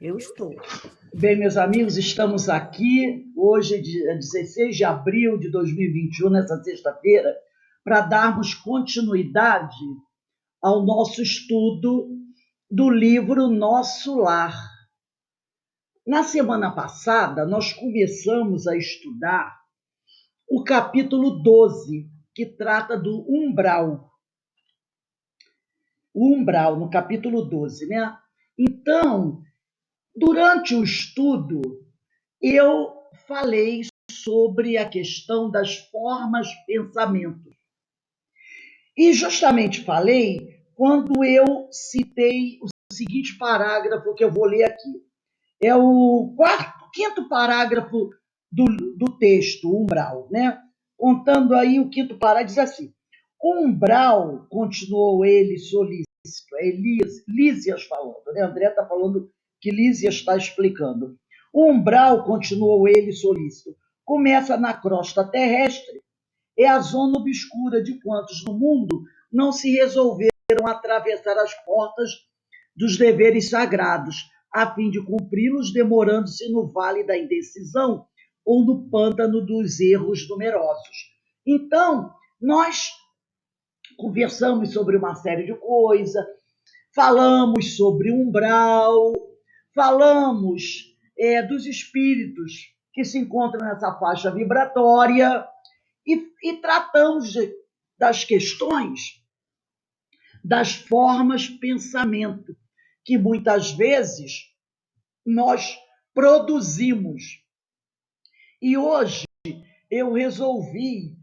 Eu estou. Bem, meus amigos, estamos aqui hoje, dia 16 de abril de 2021, nessa sexta-feira, para darmos continuidade ao nosso estudo do livro Nosso Lar. Na semana passada, nós começamos a estudar o capítulo 12, que trata do umbral. O umbral, no capítulo 12, né? Então, durante o estudo, eu falei sobre a questão das formas pensamento. E justamente falei quando eu citei o seguinte parágrafo que eu vou ler aqui. É o quinto parágrafo do texto, o umbral, né? Contando aí o quinto parágrafo, diz assim: o umbral, continuou ele solícito, é Lísias falando, né? André está falando que Lísias está explicando. O umbral, continuou ele solícito, começa na crosta terrestre, é a zona obscura de quantos no mundo não se resolveram atravessar as portas dos deveres sagrados, a fim de cumpri-los, demorando-se no vale da indecisão ou no pântano dos erros numerosos. Então, nós conversamos sobre uma série de coisas, falamos sobre umbral, falamos dos espíritos que se encontram nessa faixa vibratória e tratamos das questões das formas pensamento, que muitas vezes nós produzimos. E hoje eu resolvi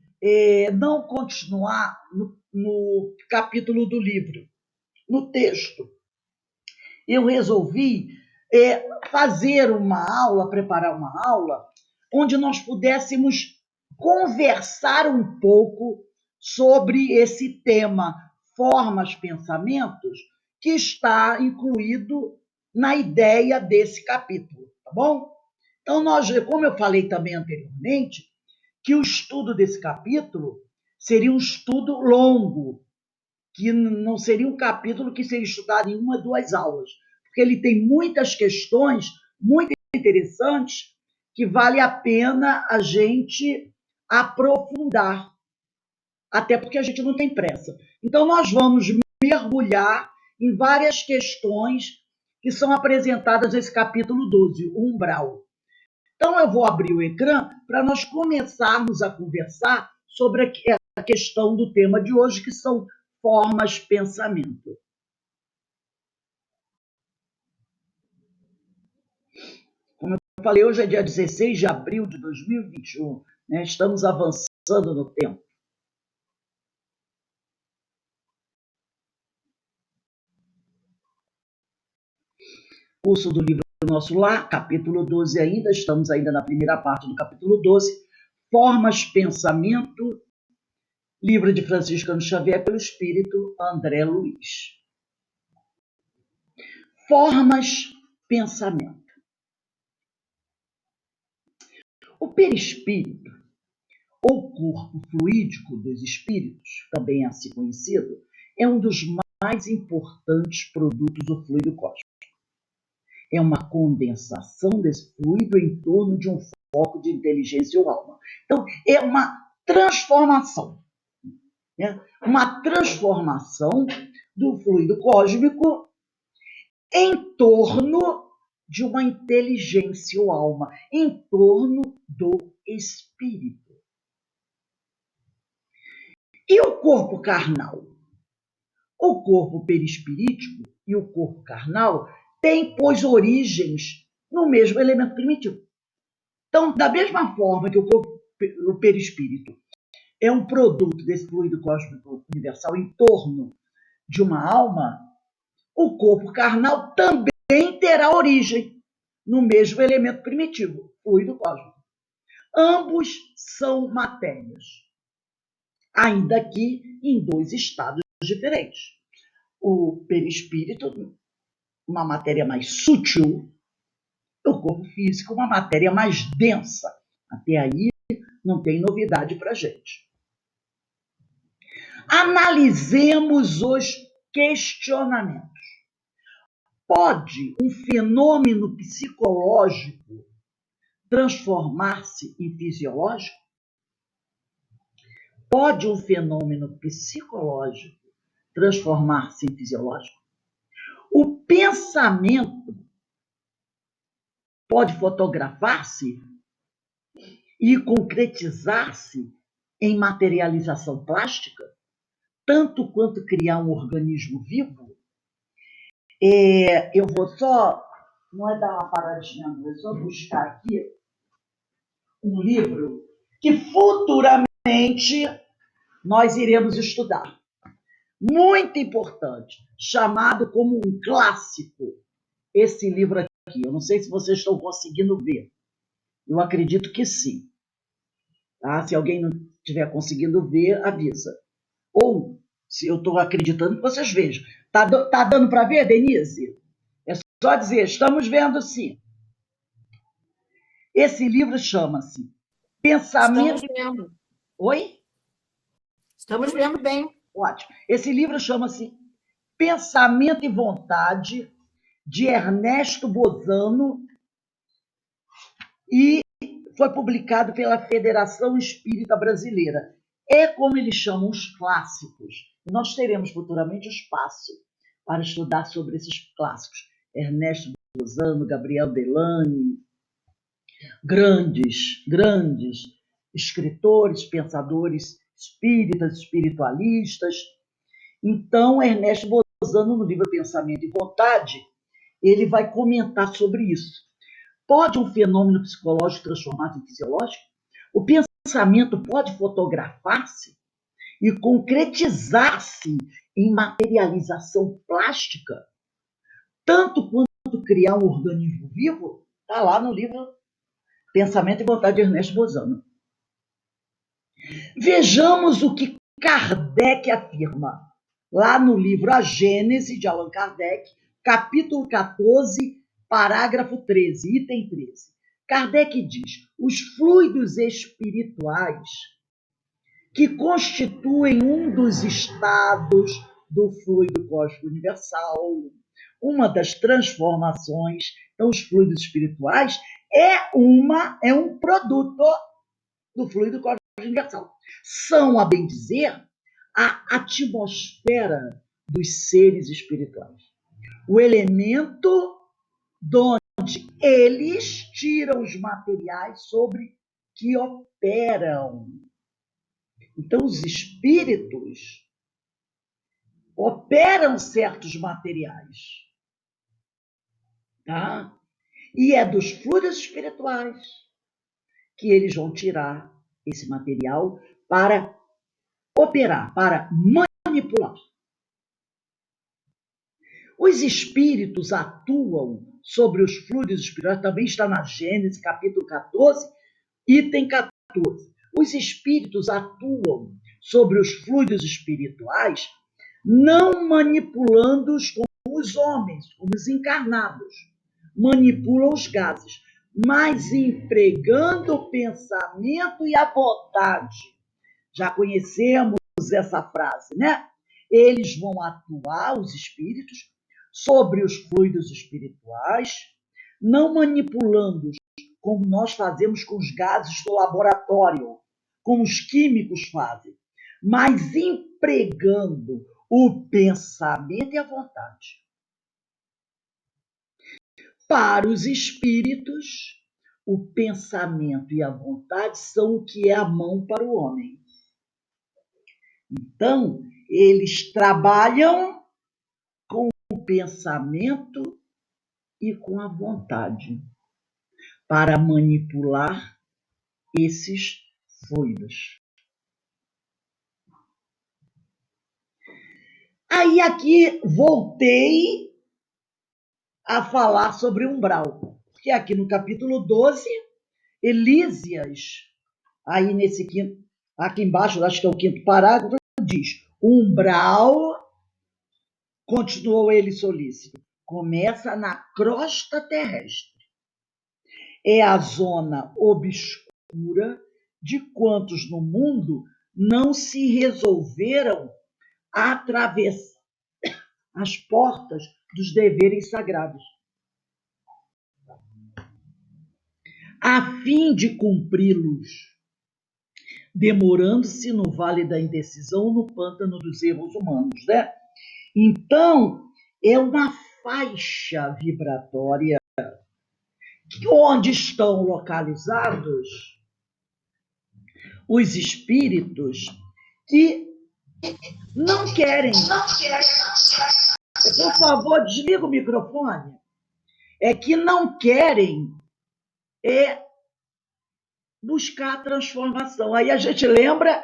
não continuar no capítulo do livro, no texto. Eu resolvi fazer uma aula, preparar uma aula, onde nós pudéssemos conversar um pouco sobre esse tema, formas, pensamentos, que está incluído na ideia desse capítulo, tá bom? Então, como eu falei também anteriormente, que o estudo desse capítulo seria um estudo longo, que não seria um capítulo que seria estudado em uma, duas aulas, porque ele tem muitas questões muito interessantes que vale a pena a gente aprofundar, até porque a gente não tem pressa. Então, nós vamos mergulhar em várias questões que são apresentadas nesse capítulo 12, o umbral. Então, eu vou abrir o ecrã para nós começarmos a conversar sobre a questão do tema de hoje, que são formas pensamento. Como eu falei, hoje é dia 16 de abril de 2021, né? Estamos avançando no tempo. Curso do livro Nosso Lar, capítulo 12 ainda, estamos ainda na primeira parte do capítulo 12, Formas Pensamento, livro de Franciscano Xavier pelo Espírito André Luiz. Formas Pensamento. O perispírito, ou corpo fluídico dos espíritos, também assim conhecido, é um dos mais importantes produtos do fluido cósmico. É uma condensação desse fluido em torno de um foco de inteligência ou alma. Então, é uma transformação. Né? Uma transformação do fluido cósmico em torno de uma inteligência ou alma, em torno do espírito. E o corpo carnal? O corpo perispirítico e o corpo carnal têm, pois, origens no mesmo elemento primitivo. Então, da mesma forma que o perispírito é um produto desse fluido cósmico universal em torno de uma alma, o corpo carnal também terá origem no mesmo elemento primitivo, fluido cósmico. Ambos são matérias, ainda que em dois estados diferentes. O perispírito, uma matéria mais sutil, o corpo físico, uma matéria mais densa. Até aí não tem novidade para a gente. Analisemos os questionamentos. Pode um fenômeno psicológico transformar-se em fisiológico? Pode um fenômeno psicológico transformar-se em fisiológico? O pensamento pode fotografar-se e concretizar-se em materialização plástica, tanto quanto criar um organismo vivo? Eu vou só, não é dar uma paradinha, não, é só buscar aqui um livro que futuramente nós iremos estudar. Muito importante, chamado como um clássico, esse livro aqui. Eu não sei se vocês estão conseguindo ver. Eu acredito que sim. Tá? Se alguém não estiver conseguindo ver, avisa. Ou, se eu estou acreditando que vocês vejam. Tá dando para ver, Denise? É só dizer, estamos vendo sim. Esse livro chama-se Pensamento... Estamos vendo. Oi? Estamos vendo bem. Ótimo. Esse livro chama-se Pensamento e Vontade, de Ernesto Bozano, e foi publicado pela Federação Espírita Brasileira. É como eles chamam os clássicos. Nós teremos futuramente espaço para estudar sobre esses clássicos. Ernesto Bozano, Gabriel Delany, grandes escritores, pensadores espíritas, espiritualistas. Então, Ernesto Bozano, no livro Pensamento e Vontade, ele vai comentar sobre isso. Pode um fenômeno psicológico transformar-se em fisiológico? O pensamento pode fotografar-se e concretizar-se em materialização plástica, tanto quanto criar um organismo vivo? Está lá no livro Pensamento e Vontade de Ernesto Bozano. Vejamos o que Kardec afirma lá no livro A Gênese, de Allan Kardec, capítulo 14, parágrafo 13, item 13. Kardec diz: os fluidos espirituais que constituem um dos estados do fluido cósmico universal, uma das transformações, então os fluidos espirituais é um produto do fluido cósmico universal. São, a bem dizer, a atmosfera dos seres espirituais. O elemento de onde eles tiram os materiais sobre que operam. Então, os espíritos operam certos materiais. Tá? E é dos fluidos espirituais que eles vão tirar esse material para operar, para manipular. Os espíritos atuam sobre os fluidos espirituais, também está na Gênesis, capítulo 14, item 14. Os espíritos atuam sobre os fluidos espirituais, não manipulando-os como os homens, como os encarnados, manipulam os gases, mas empregando o pensamento e a vontade. Já conhecemos essa frase, né? Eles vão atuar, os espíritos, sobre os fluidos espirituais, não manipulando-os como nós fazemos com os gases do laboratório, como os químicos fazem, mas empregando o pensamento e a vontade. Para os espíritos, o pensamento e a vontade são o que é a mão para o homem. Então, eles trabalham com o pensamento e com a vontade para manipular esses fluidos. Aí aqui voltei a falar sobre umbral, porque aqui no capítulo 12, Elísias, aí nesse quinto, aqui embaixo, acho que é o quinto parágrafo, diz: umbral, continuou ele solícito, começa na crosta terrestre. É a zona obscura de quantos no mundo não se resolveram atravessar as portas dos deveres sagrados, a fim de cumpri-los, demorando-se no vale da indecisão, no pântano dos erros humanos, né? Então, é uma faixa vibratória onde estão localizados os espíritos que não querem. Por favor, desliga o microfone. É que não querem buscar a transformação. Aí a gente lembra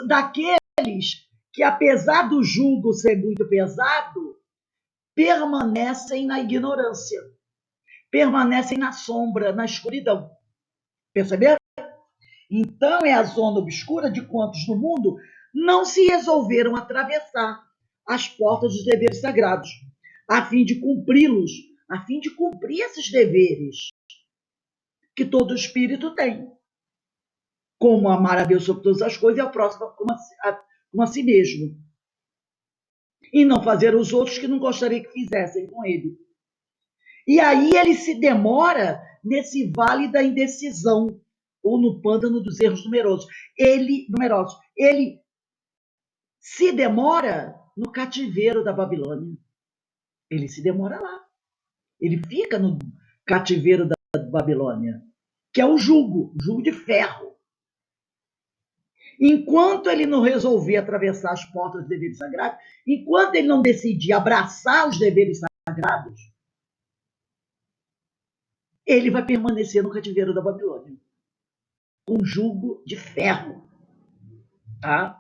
daqueles que, apesar do jugo ser muito pesado, permanecem na ignorância, permanecem na sombra, na escuridão. Perceberam? Então, é a zona obscura de quantos no mundo não se resolveram atravessar as portas dos deveres sagrados, a fim de cumpri-los, a fim de cumprir esses deveres que todo espírito tem. Como amar a Deus sobre todas as coisas e ao próximo como a si mesmo. E não fazer os outros que não gostaria que fizessem com ele. E aí ele se demora nesse vale da indecisão, ou no pântano dos erros numerosos. Ele se demora no cativeiro da Babilônia. Ele se demora lá. Ele fica no cativeiro da Babilônia, que é o jugo de ferro. Enquanto ele não resolver atravessar as portas dos deveres sagrados, enquanto ele não decidir abraçar os deveres sagrados, ele vai permanecer no cativeiro da Babilônia, com jugo de ferro. Tá?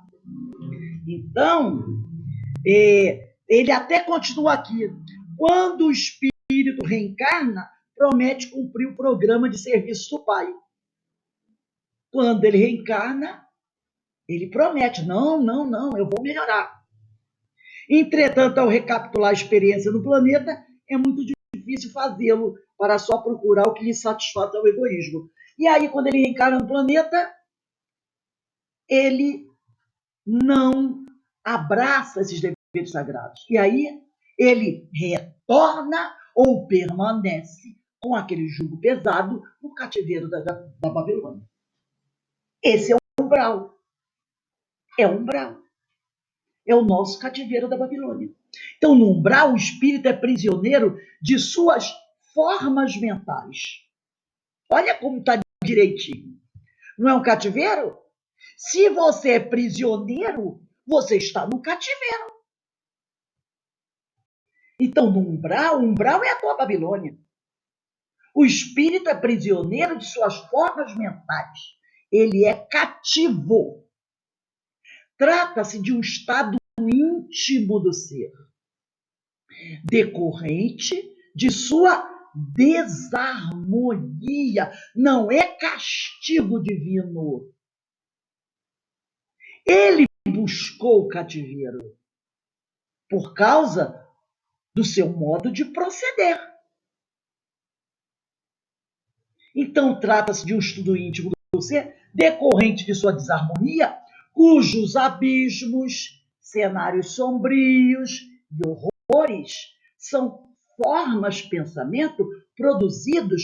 Então, ele até continua aqui. Quando o espírito reencarna, promete cumprir o programa de serviço do Pai. Quando ele reencarna, ele promete, não, eu vou melhorar. Entretanto, ao recapitular a experiência no planeta, é muito difícil fazê-lo para só procurar o que lhe satisfaz ao egoísmo. E aí, quando ele reencarna no planeta, ele não abraça esses deveres sagrados. E aí, ele retorna ou permanece com aquele jugo pesado no cativeiro da Babilônia. Esse é o umbral. É o umbral. É o nosso cativeiro da Babilônia. Então, no umbral, o espírito é prisioneiro de suas formas mentais. Olha como está direitinho. Não é um cativeiro? Se você é prisioneiro, você está no cativeiro. Então, no umbral, o umbral é a tua Babilônia. O espírito é prisioneiro de suas formas mentais. Ele é cativo. Trata-se de um estado íntimo do ser, decorrente de sua desarmonia. Não é castigo divino. Ele buscou o cativeiro por causa do seu modo de proceder. Então, trata-se de um estudo íntimo do ser, decorrente de sua desarmonia, cujos abismos, cenários sombrios e horrores são formas de pensamento produzidas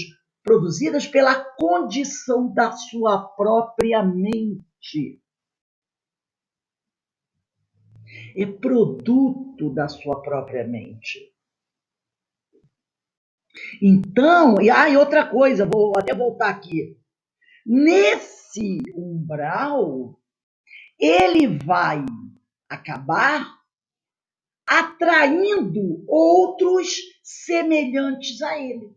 pela condição da sua própria mente. É produto da sua própria mente. Então, e outra coisa, vou até voltar aqui. Nesse umbral, ele vai acabar atraindo outros semelhantes a ele,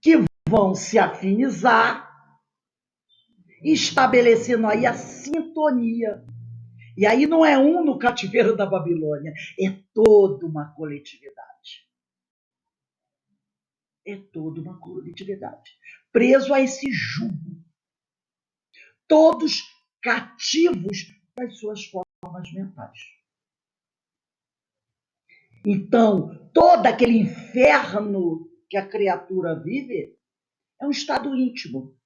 que vão se afinizar, estabelecendo aí a sintonia. E aí não é um no cativeiro da Babilônia, é toda uma coletividade. É toda uma coletividade, preso a esse jugo. Todos cativos das suas formas mentais. Então, todo aquele inferno que a criatura vive é um estado íntimo,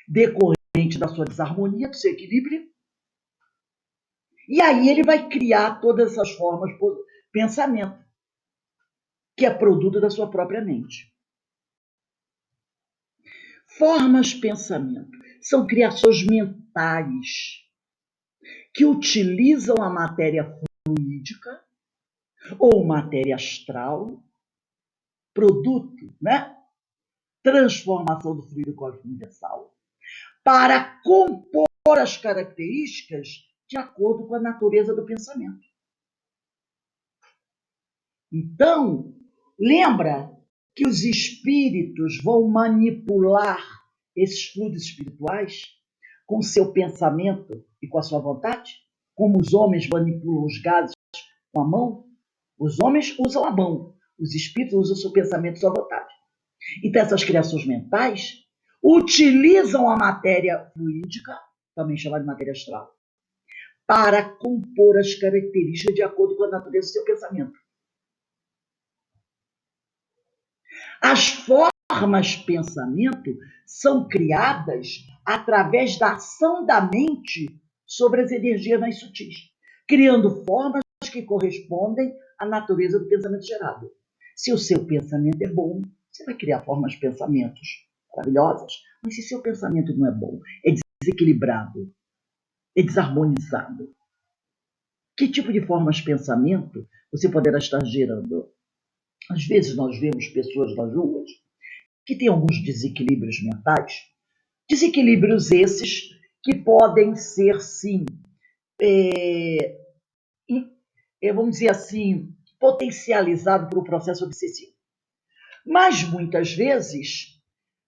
decorrente da sua desarmonia, do seu equilíbrio, E aí ele vai criar todas essas formas de pensamento, que é produto da sua própria mente. Formas de pensamento são criações mentais que utilizam a matéria fluídica ou matéria astral, produto, né? Transformação do fluido cósmico universal, para compor as características de acordo com a natureza do pensamento. Então, lembra que os espíritos vão manipular esses fluidos espirituais com o seu pensamento e com a sua vontade? Como os homens manipulam os gases com a mão? Os homens usam a mão, os espíritos usam o seu pensamento e sua vontade. Então, essas criações mentais utilizam a matéria fluídica, também chamada de matéria astral, para compor as características de acordo com a natureza do seu pensamento. As formas de pensamento são criadas através da ação da mente sobre as energias mais sutis, criando formas que correspondem à natureza do pensamento gerado. Se o seu pensamento é bom, você vai criar formas de pensamentos maravilhosas. Mas se seu pensamento não é bom, é desequilibrado, é desarmonizado, que tipo de formas de pensamento você poderá estar gerando? Às vezes nós vemos pessoas nas ruas que têm alguns desequilíbrios mentais, desequilíbrios esses que podem ser, sim, vamos dizer assim, potencializados por um processo obsessivo. Mas muitas vezes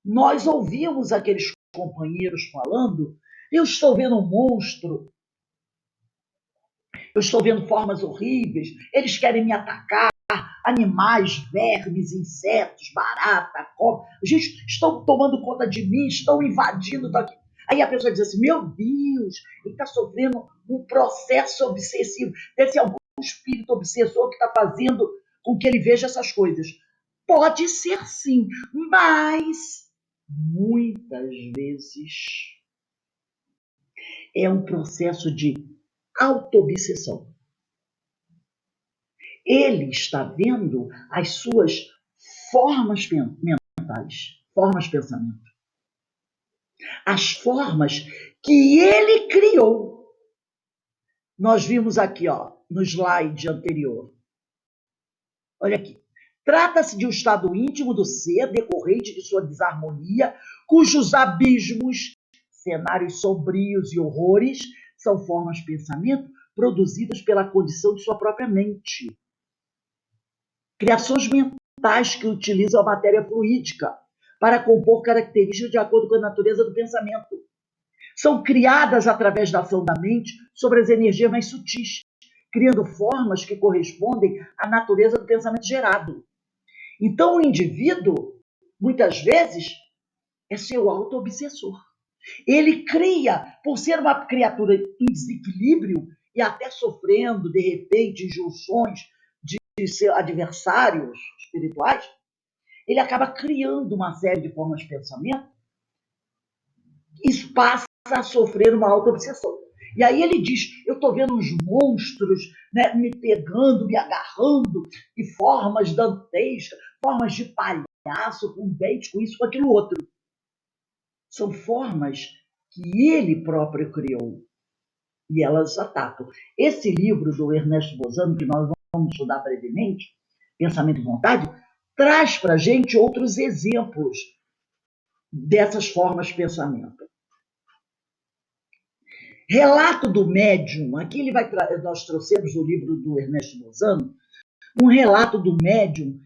nós ouvimos aqueles companheiros falando: eu estou vendo um monstro, eu estou vendo formas horríveis, eles querem me atacar, animais, vermes, insetos, barata, cobra, gente, estão tomando conta de mim, estão invadindo daqui. Aí a pessoa diz assim: meu Deus, ele está sofrendo um processo obsessivo, deve ser algum espírito obsessor que está fazendo com que ele veja essas coisas. Pode ser sim, mas muitas vezes é um processo de auto-obsessão. Ele está vendo as suas formas mentais, formas de pensamento. As formas que ele criou. Nós vimos aqui, ó, no slide anterior. Olha aqui. Trata-se de um estado íntimo do ser, decorrente de sua desarmonia, cujos abismos, cenários sombrios e horrores são formas de pensamento produzidas pela condição de sua própria mente. Criações mentais que utilizam a matéria fluídica para compor características de acordo com a natureza do pensamento. São criadas através da ação da mente sobre as energias mais sutis, criando formas que correspondem à natureza do pensamento gerado. Então, o indivíduo, muitas vezes, é seu auto-obsessor. Ele cria, por ser uma criatura em desequilíbrio e até sofrendo, de repente, injunções de seus adversários espirituais, ele acaba criando uma série de formas de pensamento e passa a sofrer uma auto-obsessão. E aí ele diz: eu estou vendo uns monstros, né, me pegando, me agarrando, e formas dantescas, formas de palhaço, com dente, com isso, com aquilo outro. São formas que ele próprio criou. E elas atacam. Esse livro do Ernesto Bozano, que nós vamos estudar brevemente, Pensamento e Vontade, traz para a gente outros exemplos dessas formas de pensamento. Relato do médium, aqui nós trouxemos do livro do Ernesto Bozano, um relato do médium,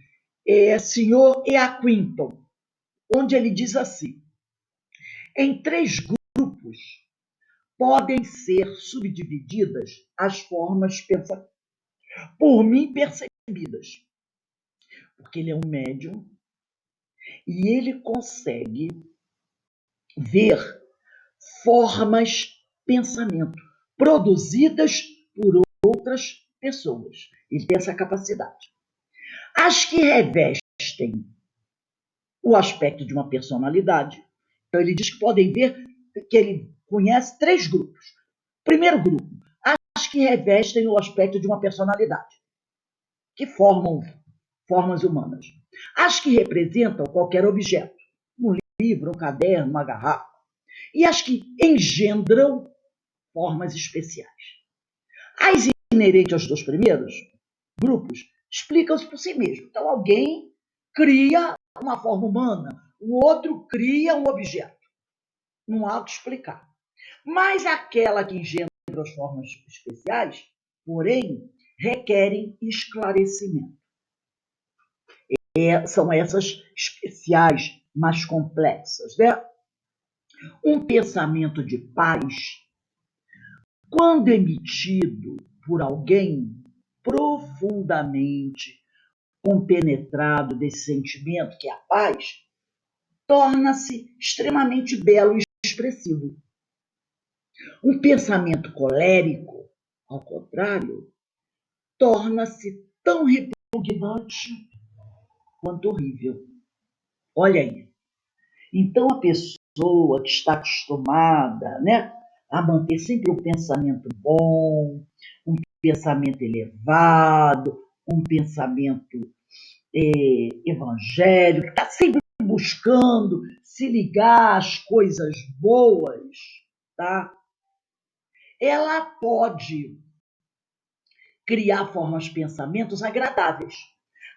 Sr. Eaquinton, onde ele diz assim: em 3 grupos podem ser subdivididas as formas de pensamento por mim percebidas, porque ele é um médium e ele consegue ver formas de pensamento produzidas por outras pessoas. Ele tem essa capacidade. As que revestem o aspecto de uma personalidade, então ele diz que podem ver que ele conhece 3 grupos. Primeiro grupo, as que revestem o aspecto de uma personalidade, que formam formas humanas. As que representam qualquer objeto, um livro, um caderno, uma garrafa. E as que engendram formas especiais. As inerentes aos dois primeiros grupos explicam-se por si mesmo. Então, alguém cria uma forma humana, o outro cria um objeto. Não há o que explicar. Mas aquela que engendra as formas especiais, porém, requerem esclarecimento. São essas especiais mais complexas, né? Um pensamento de paz, quando emitido por alguém profundamente compenetrado desse sentimento que é a paz, torna-se extremamente belo e expressivo. Um pensamento colérico, ao contrário, torna-se tão repugnante quanto horrível. Olha aí. Então, a pessoa que está acostumada, né, a manter sempre um pensamento bom, um pensamento elevado, um pensamento evangélico, está sempre buscando se ligar às coisas boas, tá? Ela pode criar formas de pensamentos agradáveis.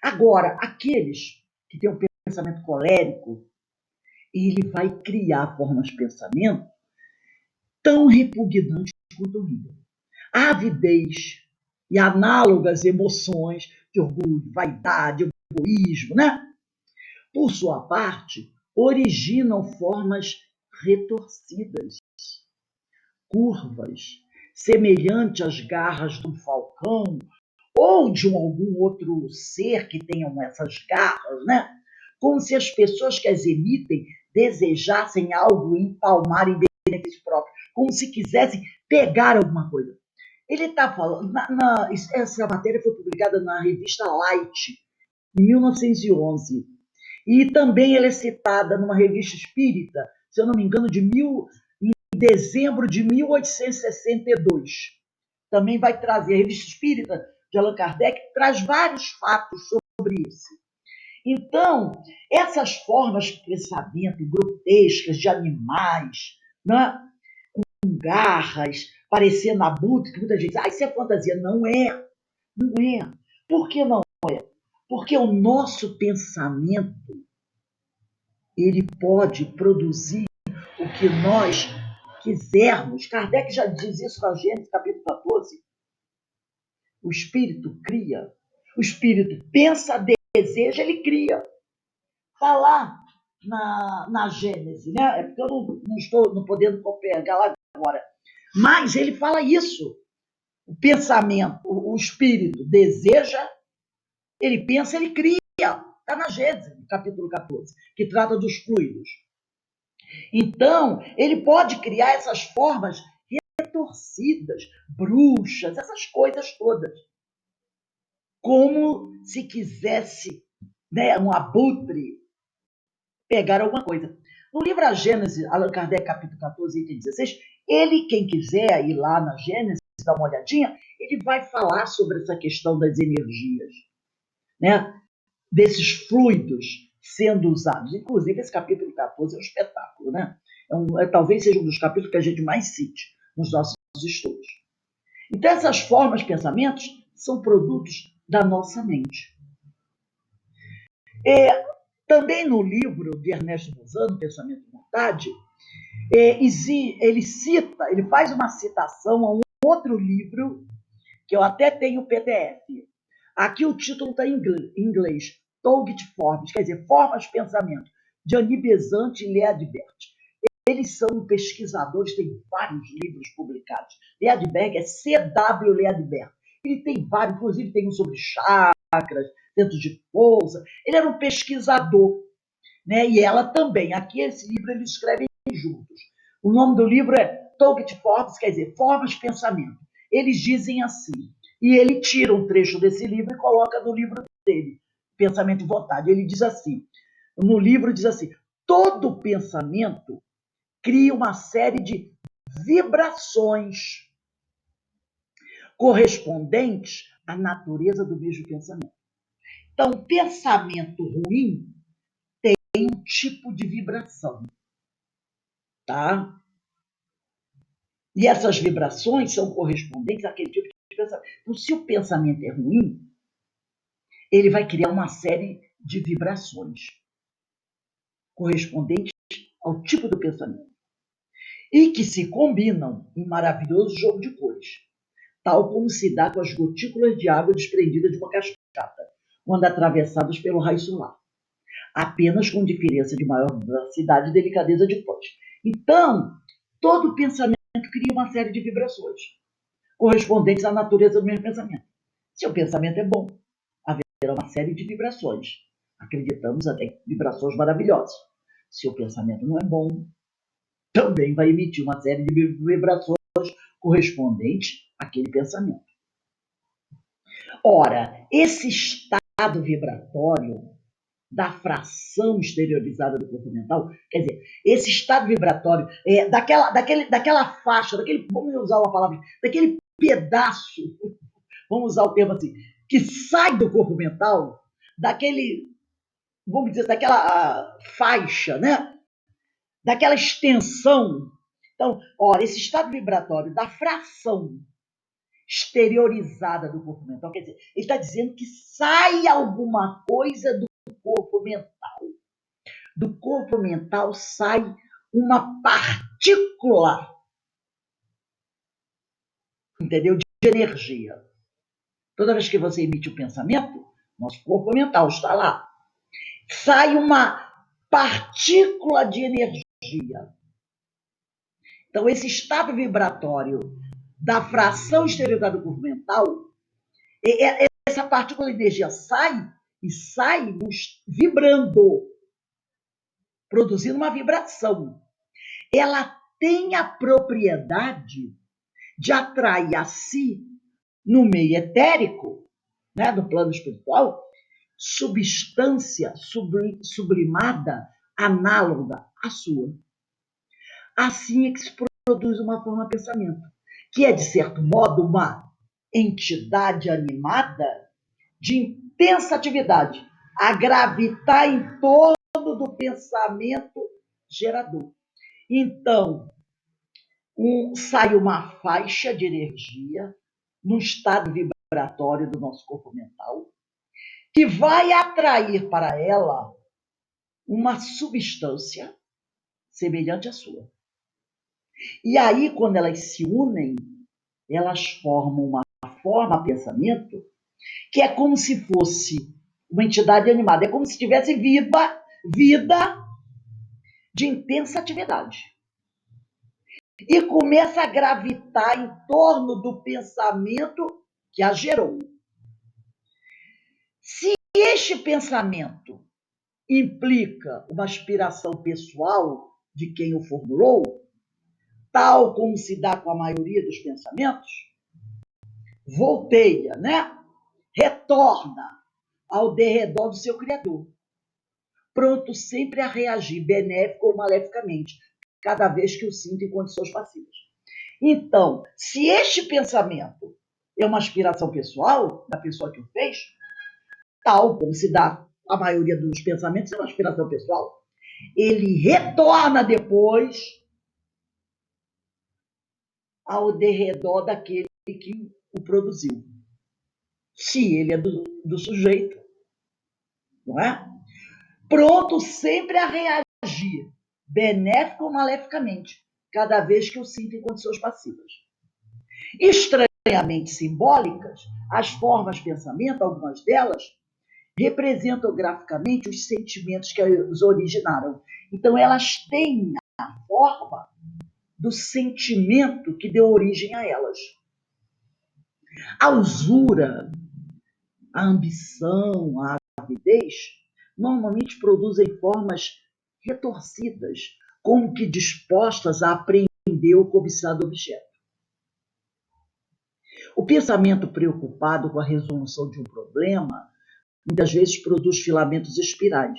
Agora, aqueles que têm um pensamento colérico, ele vai criar formas de pensamento tão repugnantes quanto horrível. A avidez e análogas emoções de orgulho, vaidade, egoísmo, né? Por sua parte, originam formas retorcidas, curvas, semelhante às garras de um falcão ou de algum outro ser que tenham essas garras, né? Como se as pessoas que as emitem desejassem algo e empalmar em benefício próprio, como se quisessem pegar alguma coisa. Ele está falando, essa matéria foi publicada na revista Light, em 1911, e também ela é citada numa revista espírita, se eu não me engano, em dezembro de 1862. Também vai trazer, a revista espírita de Allan Kardec traz vários fatos sobre isso. Então, essas formas de pensamento grotescas de animais, né, com garras, parecendo abutre, que muita gente diz, isso é fantasia. Não é, não é. Por que não é? Porque o nosso pensamento, ele pode produzir o que nós quisermos. Kardec já diz isso na Gênesis, capítulo 14. O espírito cria, o espírito pensa, deseja, ele cria. Está lá na Gênesis, né? É porque eu não estou podendo pegar lá agora. Mas ele fala isso. O pensamento, o espírito deseja, ele pensa, ele cria. Está na Gênesis, capítulo 14, que trata dos fluidos. Então, ele pode criar essas formas retorcidas, bruxas, essas coisas todas. Como se quisesse, né, um abutre pegar alguma coisa. No livro A Gênesis, Allan Kardec, capítulo 14, item 16, ele, quem quiser ir lá na Gênesis, dar uma olhadinha, ele vai falar sobre essa questão das energias, né? Desses fluidos sendo usados. Inclusive, esse capítulo 14 é um espetáculo, né? Talvez seja um dos capítulos que a gente mais cite nos nossos estudos. Então, essas formas de pensamentos são produtos da nossa mente. Também no livro de Ernesto Bozano, Pensamento e Vontade, ele faz uma citação a um outro livro, que eu até tenho o PDF. Aqui o título está em inglês, Target Forms, quer dizer, Formas de Pensamento, de Annie Besant e Leadbert. Eles são pesquisadores, tem vários livros publicados. Leadbert é C.W. Leadbert. Ele tem vários, inclusive tem um sobre chakras, dentro de força. Ele era um pesquisador, né? E ela também. Aqui esse livro eles escrevem juntos. O nome do livro é Target Forms, quer dizer, Formas de Pensamento. Eles dizem assim, e ele tira um trecho desse livro e coloca no livro dele, Pensamento e Vontade. Ele diz assim, no livro diz assim, todo pensamento cria uma série de vibrações correspondentes à natureza do mesmo pensamento. Então, pensamento ruim tem um tipo de vibração, tá? E essas vibrações são correspondentes àquele tipo de pensamento. Então, se o pensamento é ruim, ele vai criar uma série de vibrações correspondentes ao tipo do pensamento e que se combinam em maravilhoso jogo de cores, tal como se dá com as gotículas de água desprendidas de uma cascata, quando atravessadas pelo raio solar, apenas com diferença de maior velocidade e delicadeza de tons. Então, todo pensamento cria uma série de vibrações correspondentes à natureza do mesmo pensamento. Se o pensamento é bom, haverá uma série de vibrações. Acreditamos até em vibrações maravilhosas. Se o pensamento não é bom, também vai emitir uma série de vibrações correspondentes àquele pensamento. Ora, esse estado vibratório da fração exteriorizada do corpo mental, quer dizer, esse estado vibratório daquela faixa, vamos usar uma palavra, daquele pedaço, vamos usar o termo assim, que sai do corpo mental, vamos dizer, daquela faixa, né? Daquela extensão. Então, ora, esse estado vibratório da fração exteriorizada do corpo mental, quer dizer, ele está dizendo que sai alguma coisa do corpo mental. Do corpo mental sai uma partícula, entendeu? De energia. Toda vez que você emite o pensamento, nosso corpo mental está lá. Sai uma partícula de energia. Então, esse estado vibratório da fração exteriorizada do corpo mental, essa partícula de energia sai e sai vibrando, produzindo uma vibração. Ela tem a propriedade de atrair a si, no meio etérico, né, do plano espiritual, substância sublimada, análoga à sua. Assim é que se produz uma forma de pensamento, que é, de certo modo, uma entidade animada de intensa atividade, a gravitar em torno do pensamento gerador. Então, sai uma faixa de energia no estado vibratório do nosso corpo mental, que vai atrair para ela uma substância semelhante à sua. E aí, quando elas se unem, elas formam uma forma de pensamento que é como se fosse uma entidade animada, é como se tivesse vida de intensa atividade. E começa a gravitar em torno do pensamento que a gerou. Se este pensamento implica uma aspiração pessoal de quem o formulou, tal como se dá com a maioria dos pensamentos, volteia, né? Retorna ao derredor do seu Criador, pronto sempre a reagir benéfico ou maleficamente, cada vez que o sinta em condições passivas. Então, se este pensamento é uma aspiração pessoal da pessoa que o fez, tal como se dá a maioria dos pensamentos, é uma aspiração pessoal, ele retorna depois ao derredor daquele que o produziu. Se ele é do sujeito, não é? Pronto sempre a reagir, benéfico ou maleficamente, cada vez que o sinta em condições passivas. Estranhamente simbólicas, as formas de pensamento, algumas delas, representam graficamente os sentimentos que os originaram. Então, elas têm a forma do sentimento que deu origem a elas. A usura, a ambição, a avidez, normalmente produzem formas retorcidas, como que dispostas a apreender o cobiçado objeto. O pensamento preocupado com a resolução de um problema, muitas vezes produz filamentos espirais.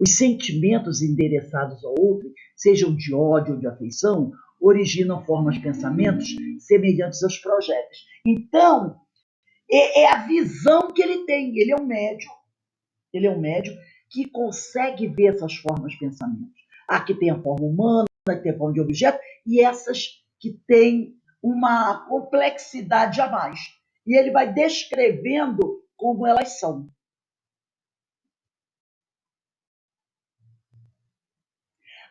Os sentimentos endereçados ao outro, sejam de ódio ou de afeição, originam formas, pensamentos semelhantes aos projéteis. Então, é a visão que ele tem. Ele é um médium que consegue ver essas formas, pensamentos. Aqui tem a forma humana, aqui tem a forma de objeto, e essas que têm uma complexidade a mais. E ele vai descrevendo como elas são.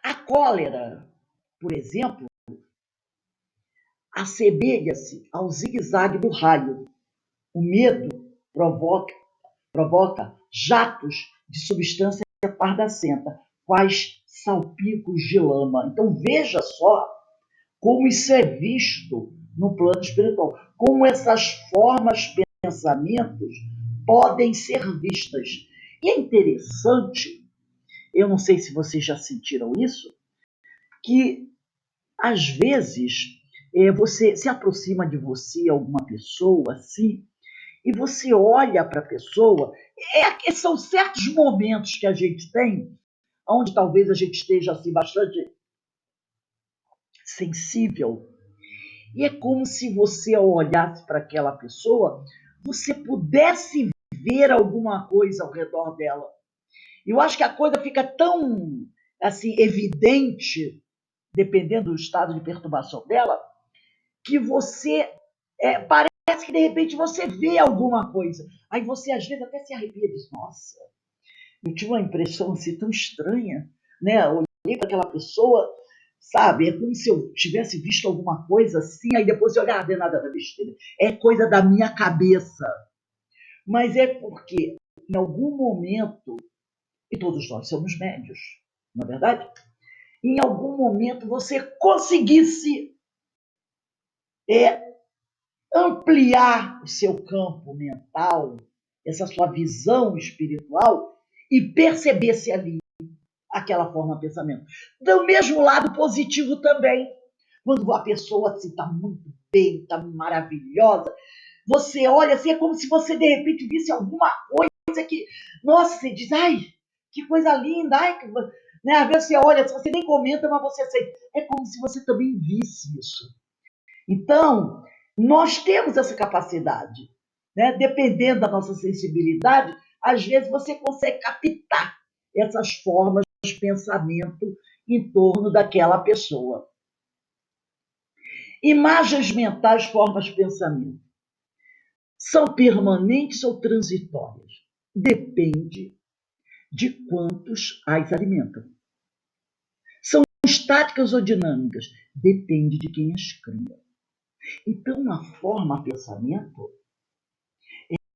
A cólera, por exemplo, assemelha-se ao zigue-zague do raio. O medo provoca jatos de substância pardacenta, quais salpicos de lama. Então veja só como isso é visto no plano espiritual, como essas formas, pensamentos podem ser vistas. E é interessante, eu não sei se vocês já sentiram isso, que às vezes você se aproxima de você alguma pessoa assim, e você olha para a pessoa, são certos momentos que a gente tem, onde talvez a gente esteja assim bastante sensível, e é como se você, ao olhasse para aquela pessoa, você pudesse ver alguma coisa ao redor dela. Eu acho que a coisa fica tão assim evidente, dependendo do estado de perturbação dela, que você parece que de repente você vê alguma coisa. Aí você às vezes até se arrepia e diz, nossa, eu tive uma impressão assim tão estranha, né? Eu olhei para aquela pessoa, sabe? É como se eu tivesse visto alguma coisa assim, aí depois eu olhar, não é nada da besteira. É coisa da minha cabeça. Mas é porque, em algum momento, e todos nós somos médios, não é verdade? Em algum momento você conseguisse ampliar o seu campo mental, essa sua visão espiritual, e perceber-se ali aquela forma de pensamento. Do mesmo lado positivo também. Quando a pessoa está muito bem, está maravilhosa, você olha assim, é como se você de repente visse alguma coisa que, nossa, você diz, ai, que coisa linda, ai, que... Né? Às vezes você olha, você nem comenta, mas você sente. É como se você também visse isso. Então, nós temos essa capacidade, né? Dependendo da nossa sensibilidade, às vezes você consegue captar essas formas de pensamento em torno daquela pessoa. Imagens mentais, formas de pensamento. São permanentes ou transitórias? Depende de quantos as alimentam. São estáticas ou dinâmicas? Depende de quem as cria. Então, uma forma de pensamento,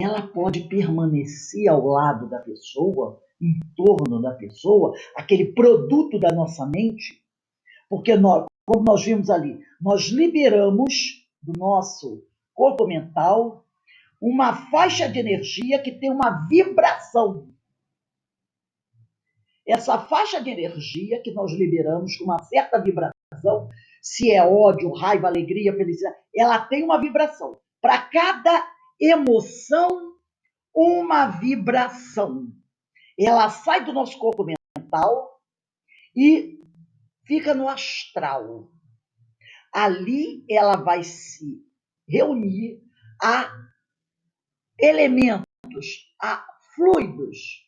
ela pode permanecer ao lado da pessoa, em torno da pessoa, aquele produto da nossa mente, porque nós, como nós vimos ali, nós liberamos do nosso corpo mental uma faixa de energia que tem uma vibração. Essa faixa de energia que nós liberamos com uma certa vibração, se é ódio, raiva, alegria, felicidade, ela tem uma vibração. Para cada emoção, uma vibração. Ela sai do nosso corpo mental e fica no astral. Ali ela vai se reunir a elementos, a fluidos,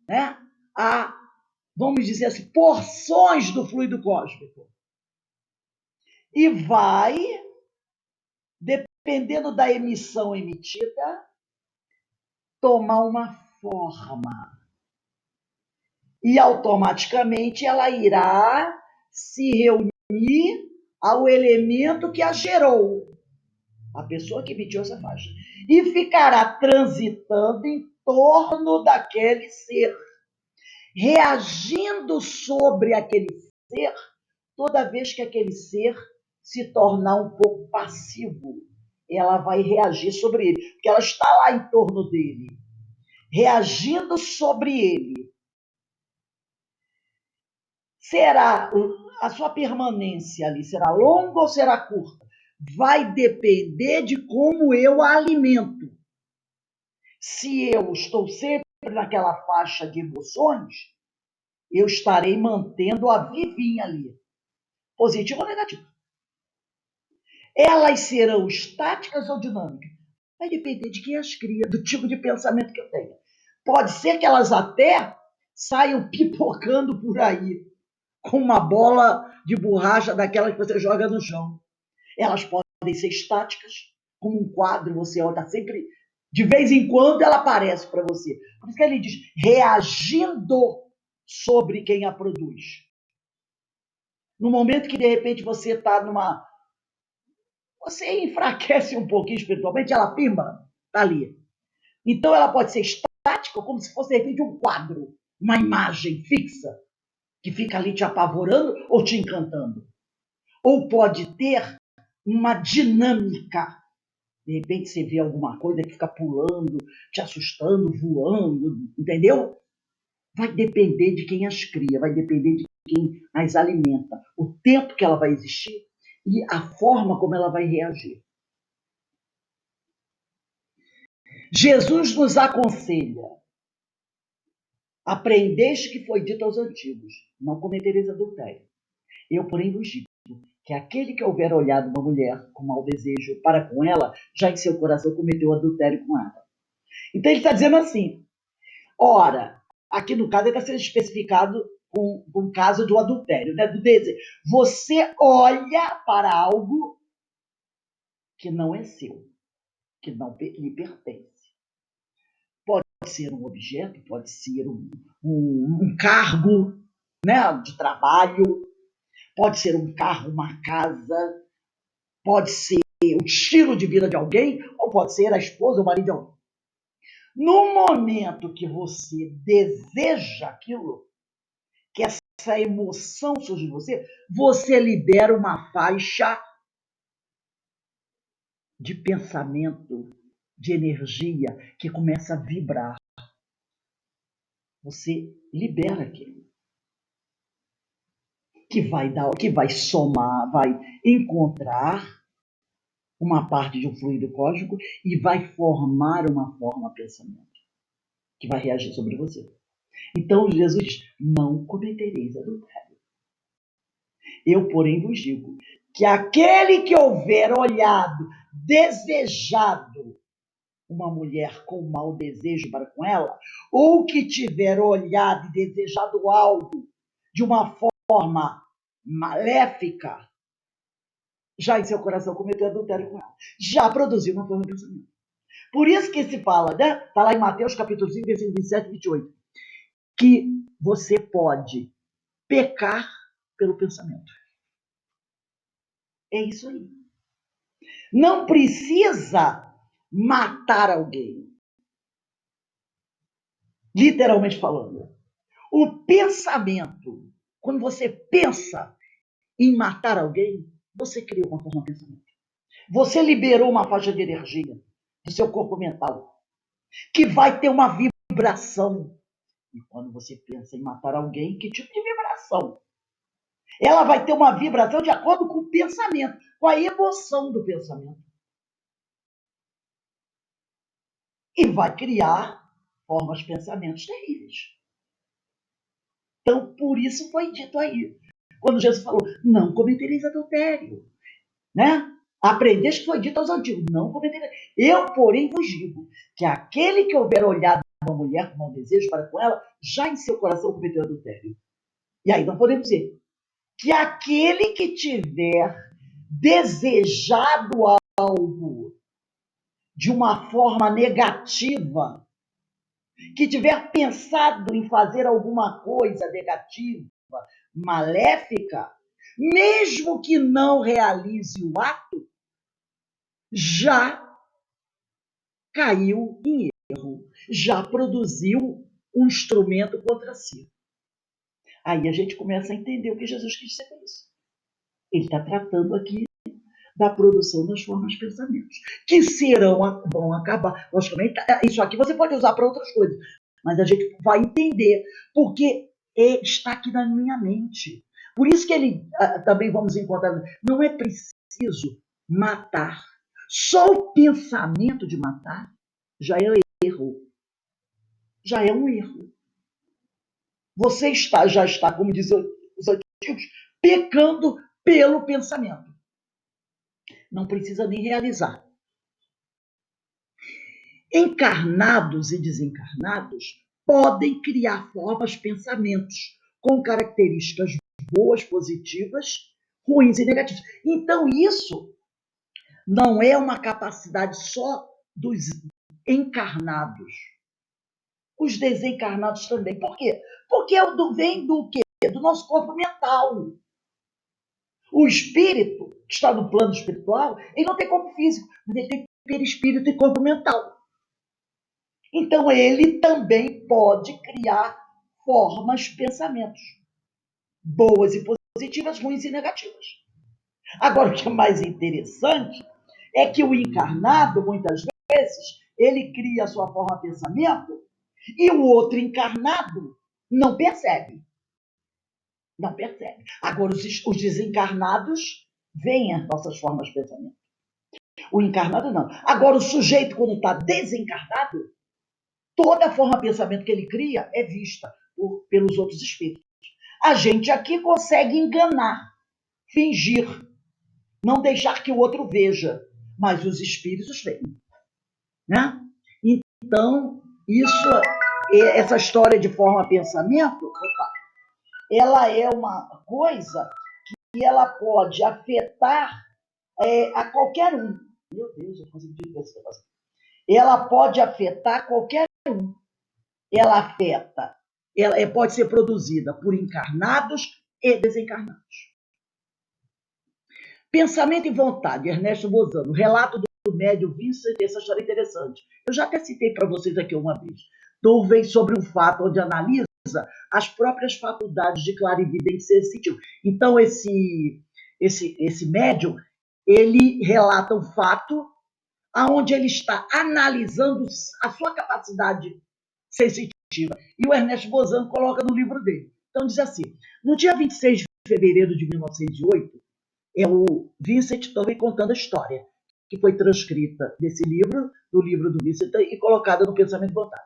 né? A, vamos dizer assim, porções do fluido cósmico. E vai, dependendo da emissão emitida, tomar uma forma. E automaticamente ela irá se reunir ao elemento que a gerou, a pessoa que emitiu essa faixa, e ficará transitando em torno daquele ser, reagindo sobre aquele ser toda vez que aquele ser se tornar um pouco passivo. Ela vai reagir sobre ele, porque ela está lá em torno dele, reagindo sobre ele. Será a sua permanência ali, será longa ou será curta? Vai depender de como eu a alimento. Se eu estou sempre naquela faixa de emoções, eu estarei mantendo-a vivinha ali. positiva ou negativa. Elas serão estáticas ou dinâmicas? Vai depender de quem as cria, do tipo de pensamento que eu tenho. Pode ser que elas até saiam pipocando por aí, com uma bola de borracha daquela que você joga no chão. Elas podem ser estáticas, como um quadro, você olha sempre, de vez em quando ela aparece para você. Por isso que ele diz, reagindo sobre quem a produz. No momento que, de repente, você está numa... Você enfraquece um pouquinho espiritualmente, ela pimba, está ali. Então, ela pode ser estática, como se fosse, de repente, um quadro, uma imagem fixa, que fica ali te apavorando ou te encantando. Ou pode ter uma dinâmica. De repente você vê alguma coisa que fica pulando, te assustando, voando, entendeu? Vai depender de quem as cria, vai depender de quem as alimenta, o tempo que ela vai existir e a forma como ela vai reagir. Jesus nos aconselha: aprendeste que foi dito aos antigos, não cometereis adultério. Eu, porém, vos digo que aquele que houver olhado uma mulher com mau desejo para com ela, já em seu coração cometeu adultério com ela. Então ele está dizendo assim, ora, aqui no caso ele está sendo especificado com o caso do adultério, né, do desejo. Você olha para algo que não é seu, que não lhe pertence. Pode ser um objeto, pode ser um cargo, né, de trabalho, pode ser um carro, uma casa, pode ser o estilo de vida de alguém, ou pode ser a esposa ou o marido de alguém. No momento que você deseja aquilo, que essa emoção surge em você, você libera uma faixa de pensamento, de energia, que começa a vibrar. Você libera aquilo. Que vai somar, vai encontrar uma parte de um fluido cósmico e vai formar uma forma de pensamento que vai reagir sobre você. Então Jesus diz, não cometereis adultério. Eu, porém, vos digo que aquele que houver olhado, desejado uma mulher com mau desejo para com ela, ou que tiver olhado e desejado algo de uma forma maléfica, já em seu coração cometeu adultério com ela. Já produziu uma forma de pensamento. Por isso que se fala, né? Está lá em Mateus capítulo 5, versículo 27 e 28, que você pode pecar pelo pensamento. É isso aí. Não precisa matar alguém. Literalmente falando. O pensamento, quando você pensa em matar alguém, você criou uma forma de pensamento. Você liberou uma faixa de energia do seu corpo mental, que vai ter uma vibração. E quando você pensa em matar alguém, que tipo de vibração? Ela vai ter uma vibração de acordo com o pensamento, com a emoção do pensamento. E vai criar formas de pensamentos terríveis. Então, por isso foi dito aí. Quando Jesus falou, não cometereis adultério. Né? Aprendeste que foi dito aos antigos, não cometereis. Eu, porém, vos digo que aquele que houver olhado uma mulher com mau desejo para com ela, já em seu coração cometeu adultério. E aí não podemos dizer que aquele que tiver desejado algo de uma forma negativa, que tiver pensado em fazer alguma coisa negativa, maléfica, mesmo que não realize o ato, já caiu em erro, já produziu um instrumento contra si. Aí a gente começa a entender o que Jesus quis dizer com isso. Ele está tratando aqui da produção das formas de pensamentos, que vão acabar. Logicamente, isso aqui você pode usar para outras coisas, mas a gente vai entender, porque está aqui na minha mente. Por isso que ele também vamos encontrar, não é preciso matar. Só o pensamento de matar já é erro. Já é um erro. Você já está, como dizem os antigos, pecando pelo pensamento. Não precisa nem realizar. Encarnados e desencarnados podem criar formas, pensamentos com características boas, positivas, ruins e negativas. Então, isso não é uma capacidade só dos encarnados. Os desencarnados também. Por quê? Porque vem do quê? Do nosso corpo mental. O espírito, que está no plano espiritual, ele não tem corpo físico, mas ele tem perispírito e corpo mental. Então, ele também pode criar formas, pensamentos, boas e positivas, ruins e negativas. Agora, o que é mais interessante é que o encarnado, muitas vezes, ele cria a sua forma de pensamento e o outro encarnado não percebe. Não percebe. Agora, os desencarnados veem as nossas formas de pensamento. O encarnado não. Agora, o sujeito, quando está desencarnado, toda a forma de pensamento que ele cria é vista pelos outros espíritos. A gente aqui consegue enganar, fingir, não deixar que o outro veja, mas os espíritos veem. Né? Então, essa história de forma de pensamento, ela é uma coisa que ela pode afetar a qualquer um. Meu Deus, eu consegui dizer esse negócio. Ela pode afetar qualquer um. Ela afeta, ela pode ser produzida por encarnados e desencarnados. Pensamento e vontade, Ernesto Bozano, relato do médium Vincent, essa história é interessante. Eu já até citei para vocês aqui uma vez. Turvem sobre um fato onde analisa as próprias faculdades de clarividência e sensitivo. Então, esse médium, ele relata um fato onde ele está analisando a sua capacidade sensitiva. E o Ernesto Bozano coloca no livro dele. Então, diz assim, no dia 26 de fevereiro de 1908, é o Vincent também contando a história, que foi transcrita desse livro, do livro do Vincent, e colocada no Pensamento e Vontade.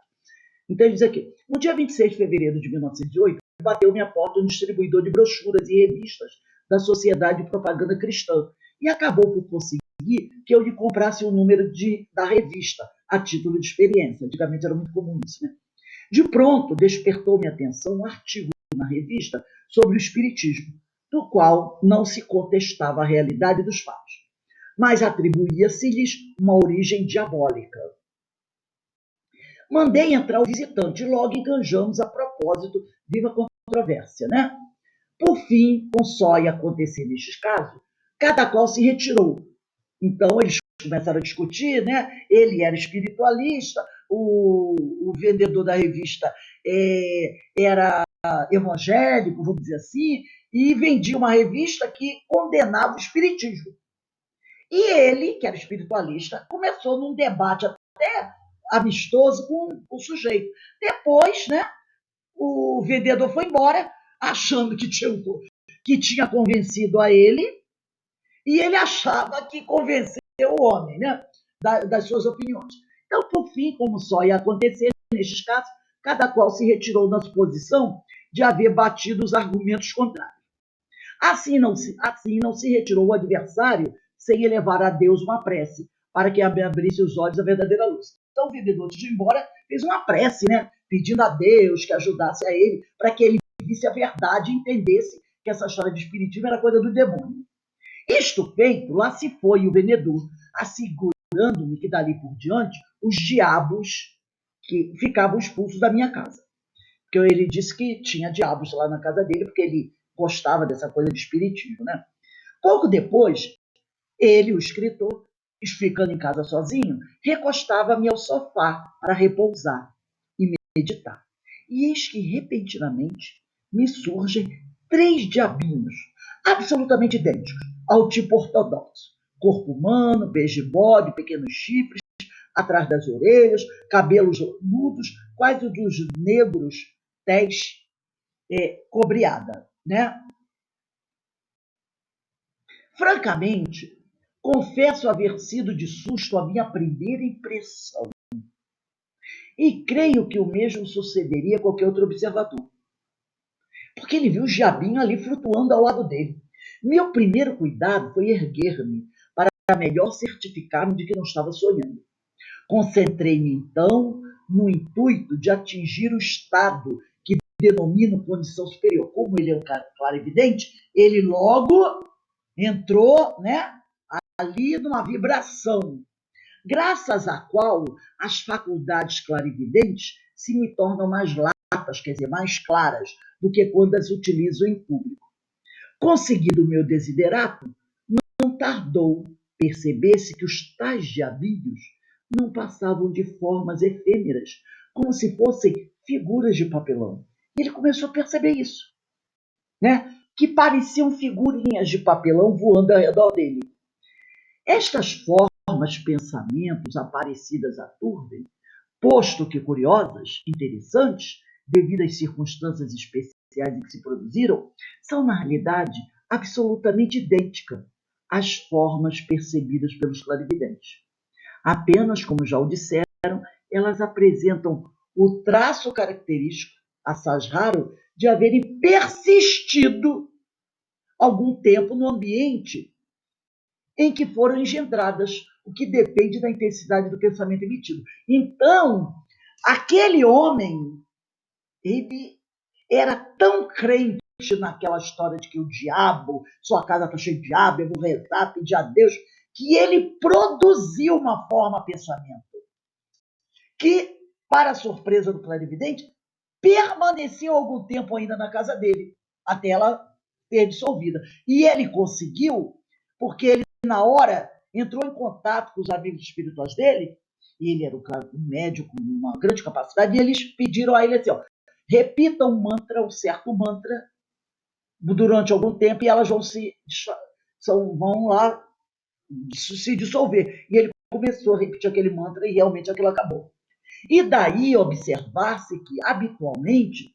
Então, ele diz aqui, no dia 26 de fevereiro de 1908, bateu minha porta um distribuidor de brochuras e revistas da Sociedade de Propaganda Cristã, e acabou por conseguir que eu lhe comprasse o número da revista, a título de experiência. Antigamente era muito comum isso, né? De pronto, despertou minha atenção um artigo na revista sobre o espiritismo, do qual não se contestava a realidade dos fatos, mas atribuía-se-lhes uma origem diabólica. Mandei entrar o visitante e logo enganjamos a propósito, viva controvérsia, né? Por fim, com só ia acontecer nestes casos, cada qual se retirou. Então, eles começaram a discutir, né? Ele era espiritualista, o vendedor da revista era evangélico, vamos dizer assim, e vendia uma revista que condenava o espiritismo. E ele, que era espiritualista, começou num debate até amistoso com o sujeito. Depois, né, o vendedor foi embora, achando que tinha convencido a ele, e ele achava que convenceu o homem, né, das suas opiniões. Então, por fim, como só ia acontecer nestes casos, cada qual se retirou da suposição de haver batido os argumentos contrários. Assim não se retirou o adversário sem elevar a Deus uma prece, para que abrisse os olhos à verdadeira luz. Então, o vendedor, antes de ir embora, fez uma prece, né, pedindo a Deus que ajudasse a ele, para que ele visse a verdade e entendesse que essa história de espiritismo era coisa do demônio. Isto feito, lá se foi o vendedor, assegurando-me que dali por diante os diabos que ficavam expulsos da minha casa. Porque ele disse que tinha diabos lá na casa dele, porque ele gostava dessa coisa de espiritismo, né? Pouco depois, ele, o escritor, ficando em casa sozinho, recostava-me ao sofá para repousar e meditar. E eis que, repentinamente, me surgem 3 diabinhos, absolutamente idênticos ao tipo ortodoxo. Corpo humano, beijo de bode, pequenos chifres, atrás das orelhas, cabelos nudos, quase dos negros, tez cobreada, né? Francamente, confesso haver sido de susto a minha primeira impressão. E creio que o mesmo sucederia a qualquer outro observador. Porque ele viu o diabinho ali flutuando ao lado dele. Meu primeiro cuidado foi erguer-me para melhor certificar-me de que não estava sonhando. Concentrei-me, então, no intuito de atingir o estado que denomino condição superior. Como ele é um clarividente, ele logo entrou, né, ali numa vibração, graças à qual as faculdades clarividentes se me tornam mais latas, quer dizer, mais claras, do que quando as utilizo em público. Conseguido o meu desiderato, não tardou perceber-se que os tais diabinhos não passavam de formas efêmeras, como se fossem figuras de papelão. E ele começou a perceber isso, né? Que pareciam figurinhas de papelão voando ao redor dele. Estas formas, pensamentos aparecidas a Turden, posto que curiosas, interessantes, devido às circunstâncias especiais em que se produziram, são, na realidade, absolutamente idênticas às formas percebidas pelos clarividentes. Apenas, como já o disseram, elas apresentam o traço característico, assaz raro, de haverem persistido algum tempo no ambiente em que foram engendradas, o que depende da intensidade do pensamento emitido. Então, aquele homem, ele era tão crente naquela história de que o diabo, sua casa está cheia de diabo, eu vou rezar, pedir a Deus, que ele produziu uma forma de pensamento que, para a surpresa do clarividente, permaneceu algum tempo ainda na casa dele, até ela ter dissolvida. E ele conseguiu, porque ele, na hora, entrou em contato com os amigos espirituais dele, e ele era um médico com uma grande capacidade, e eles pediram a ele assim, ó, repita um mantra, um certo mantra, durante algum tempo, e elas vão lá se dissolver. E ele começou a repetir aquele mantra, e realmente aquilo acabou. E daí observar-se que, habitualmente,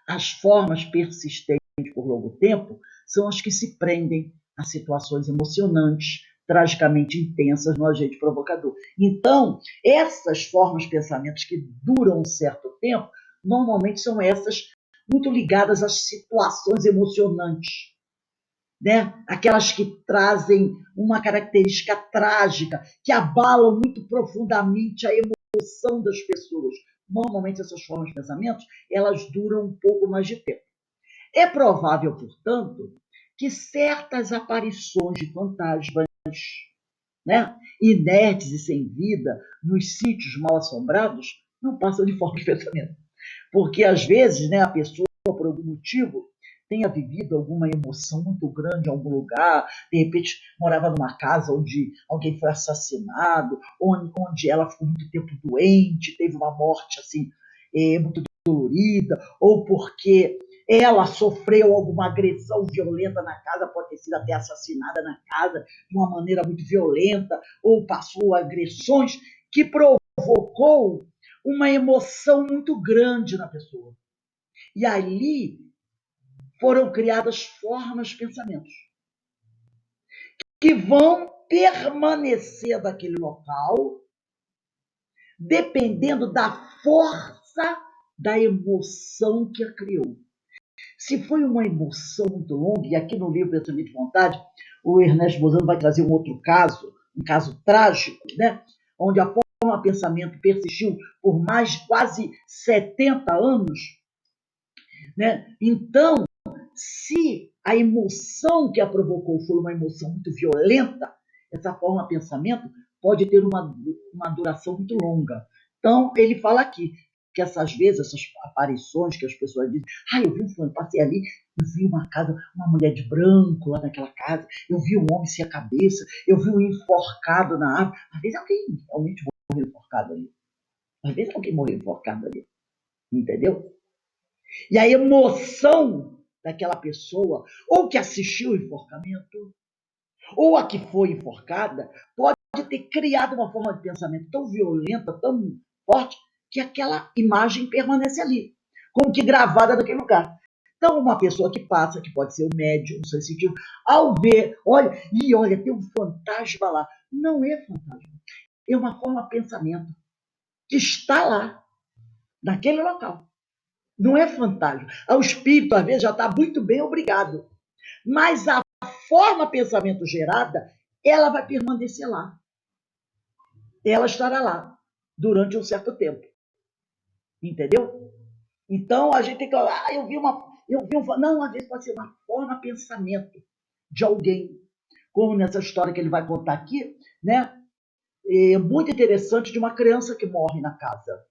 as formas persistentes por longo tempo são as que se prendem a situações emocionantes, tragicamente intensas no agente provocador. Então, essas formas de pensamentos que duram um certo tempo, normalmente são essas muito ligadas às situações emocionantes, né? Aquelas que trazem uma característica trágica, que abalam muito profundamente a emoção das pessoas. Normalmente, essas formas de pensamentos, elas duram um pouco mais de tempo. É provável, portanto, que certas aparições de fantasmas, né, inertes e sem vida, nos sítios mal assombrados, não passam de forma de pensamento. Porque, às vezes, né, a pessoa, por algum motivo, tenha vivido alguma emoção muito grande em algum lugar, de repente morava numa casa onde alguém foi assassinado, onde ela ficou muito tempo doente, teve uma morte assim, muito dolorida, ou porque ela sofreu alguma agressão violenta na casa, pode ter sido até assassinada na casa de uma maneira muito violenta, ou passou agressões que provocou uma emoção muito grande na pessoa. E ali foram criadas formas de pensamentos que vão permanecer naquele local dependendo da força da emoção que a criou. Se foi uma emoção muito longa, e aqui no livro Pensamento de Vontade, o Ernesto Bozano vai trazer um outro caso, um caso trágico, né? Onde a forma de pensamento persistiu por mais de quase 70 anos, né? Então, se a emoção que a provocou foi uma emoção muito violenta, essa forma de pensamento pode ter uma duração muito longa. Então, ele fala aqui que essas vezes, essas aparições que as pessoas dizem, eu vi um fulano, passei ali, eu vi uma casa, uma mulher de branco lá naquela casa, eu vi um homem sem a cabeça, eu vi um enforcado na árvore. Às vezes alguém realmente morreu enforcado ali. Às vezes alguém morreu enforcado ali. Entendeu? E a emoção daquela pessoa, ou que assistiu o enforcamento, ou a que foi enforcada, pode ter criado uma forma de pensamento tão violenta, tão forte, que aquela imagem permanece ali, como que gravada naquele lugar. Então, uma pessoa que passa, que pode ser um médium, um sensitivo, ao ver, olha, tem um fantasma lá. Não é fantasma, é uma forma de pensamento que está lá, naquele local. Não é fantasma. O espírito, às vezes, já está muito bem, obrigado. Mas a forma pensamento gerada, ela vai permanecer lá. Ela estará lá durante um certo tempo. Entendeu? Então, a gente tem que... Não, às vezes pode ser uma forma pensamento de alguém. Como nessa história que ele vai contar aqui, né? É muito interessante, de uma criança que morre na casa.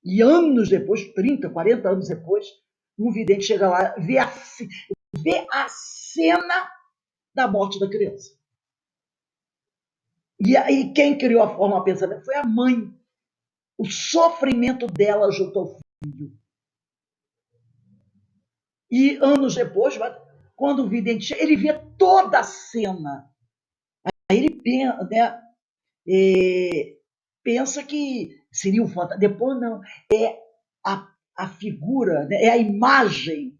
E anos depois, 30, 40 anos depois, um vidente chega lá, vê a cena da morte da criança. E aí quem criou a forma pensamento foi a mãe. O sofrimento dela junto ao filho. E anos depois, quando o vidente chega, ele vê toda a cena. Aí ele pensa, né, pensa que seria um fantasma. Depois não, é a figura, né, é a imagem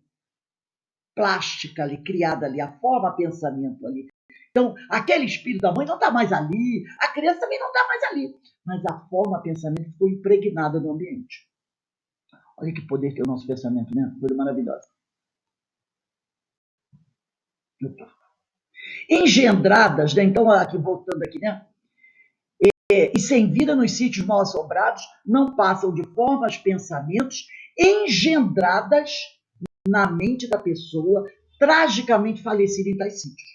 plástica ali, criada ali, a forma pensamento ali. Então, aquele espírito da mãe não está mais ali, a criança também não está mais ali, mas a forma pensamento foi impregnada no ambiente. Olha que poder tem o nosso pensamento, né? Coisa maravilhosa. Engendradas, né? Então, aqui voltando aqui, né? E sem vida nos sítios mal assombrados, não passam de formas, pensamentos engendradas na mente da pessoa tragicamente falecida em tais sítios.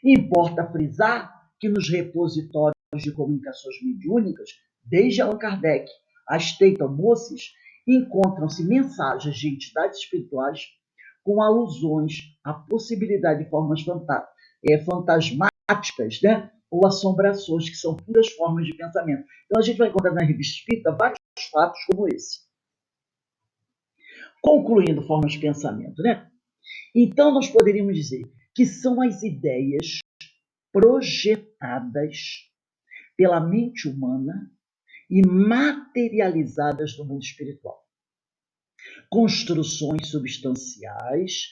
Importa frisar que nos repositórios de comunicações mediúnicas, desde Allan Kardec a Steyton Moses, encontram-se mensagens de entidades espirituais com alusões à possibilidade de formas fantasmáticas, né? Ou assombrações, que são puras formas de pensamento. Então, a gente vai encontrar na Revista Espírita vários fatos como esse. Concluindo formas de pensamento, né? Então, nós poderíamos dizer que são as ideias projetadas pela mente humana e materializadas no mundo espiritual. Construções substanciais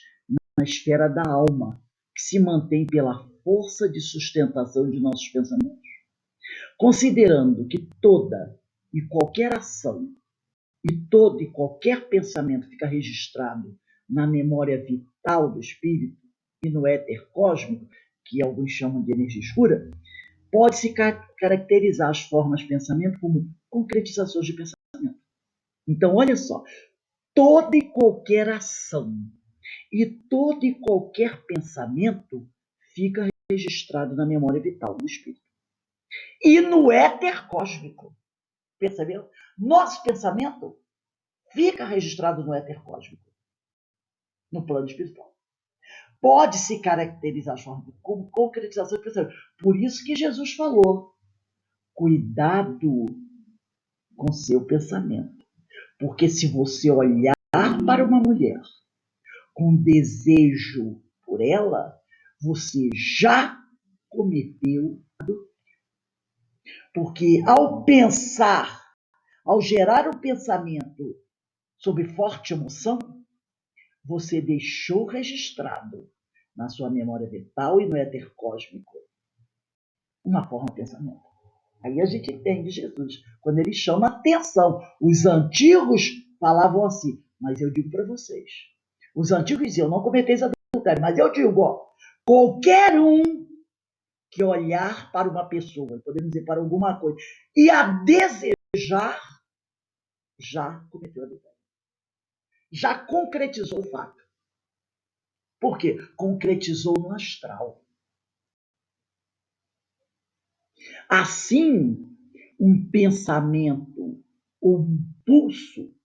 na esfera da alma, que se mantém pela força de sustentação de nossos pensamentos. Considerando que toda e qualquer ação e todo e qualquer pensamento fica registrado na memória vital do espírito e no éter cósmico, que alguns chamam de energia escura, pode-se caracterizar as formas de pensamento como concretizações de pensamento. Então, olha só, toda e qualquer ação e todo e qualquer pensamento fica registrado na memória vital do espírito e no éter cósmico. Percebeu? Nosso pensamento fica registrado no éter cósmico, no plano espiritual. Pode se caracterizar como concretização de pensamento. Por isso que Jesus falou: cuidado com seu pensamento. Porque se você olhar para uma mulher com desejo por ela, você já cometeu adultério. Porque ao pensar, ao gerar um pensamento sob forte emoção, você deixou registrado na sua memória vital e no éter cósmico uma forma de pensamento. Aí a gente entende Jesus, quando ele chama atenção. Os antigos falavam assim, mas eu digo para vocês. Os antigos diziam, não cometeis adultério, mas eu digo, ó, qualquer um que olhar para uma pessoa, podemos dizer para alguma coisa, e a desejar, já cometeu adultério. Já concretizou o fato. Por quê? Concretizou no astral. Assim, um pensamento ou um impulso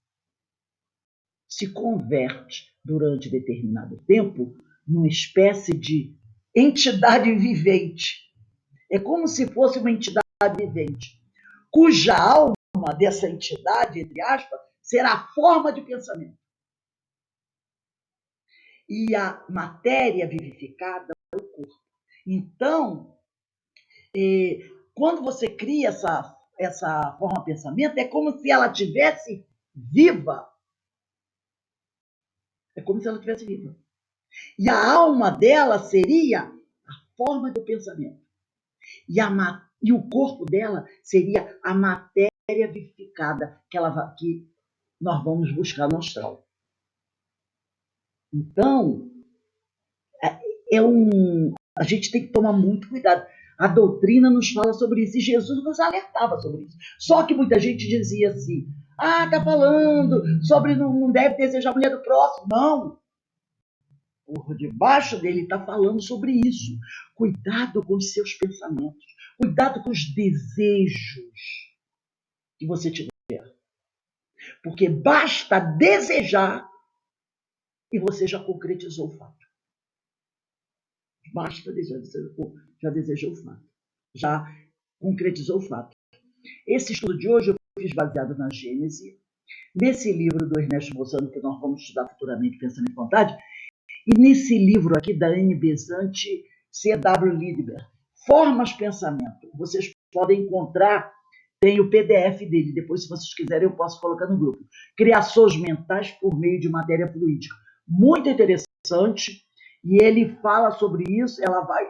se converte durante determinado tempo numa espécie de entidade vivente. É como se fosse uma entidade vivente, cuja alma dessa entidade, entre aspas, será a forma de pensamento. E a matéria vivificada é o corpo. Então, quando você cria essa forma de pensamento, é como se ela tivesse viva. É como se ela estivesse viva. E a alma dela seria a forma do pensamento. E o corpo dela seria a matéria vivificada que nós vamos buscar no astral. Então, A gente tem que tomar muito cuidado. A doutrina nos fala sobre isso e Jesus nos alertava sobre isso. Só que muita gente dizia assim: tá falando sobre não deve desejar a mulher do próximo. Não. Por debaixo dele está falando sobre isso. Cuidado com os seus pensamentos. Cuidado com os desejos que você tiver. Porque basta desejar e você já concretizou o fato. Basta desejar, já desejou o fato. Já concretizou o fato. Esse estudo de hoje eu fiz baseado na Gênese, nesse livro do Ernesto Bolzano, que nós vamos estudar futuramente, Pensamento e Vontade, e nesse livro aqui da Anne Besant, C.W. Lidber, Formas Pensamento. Vocês podem encontrar, tem o PDF dele, depois se vocês quiserem eu posso colocar no grupo. Criações mentais por meio de matéria fluídica. Muito interessante, e ele fala sobre isso,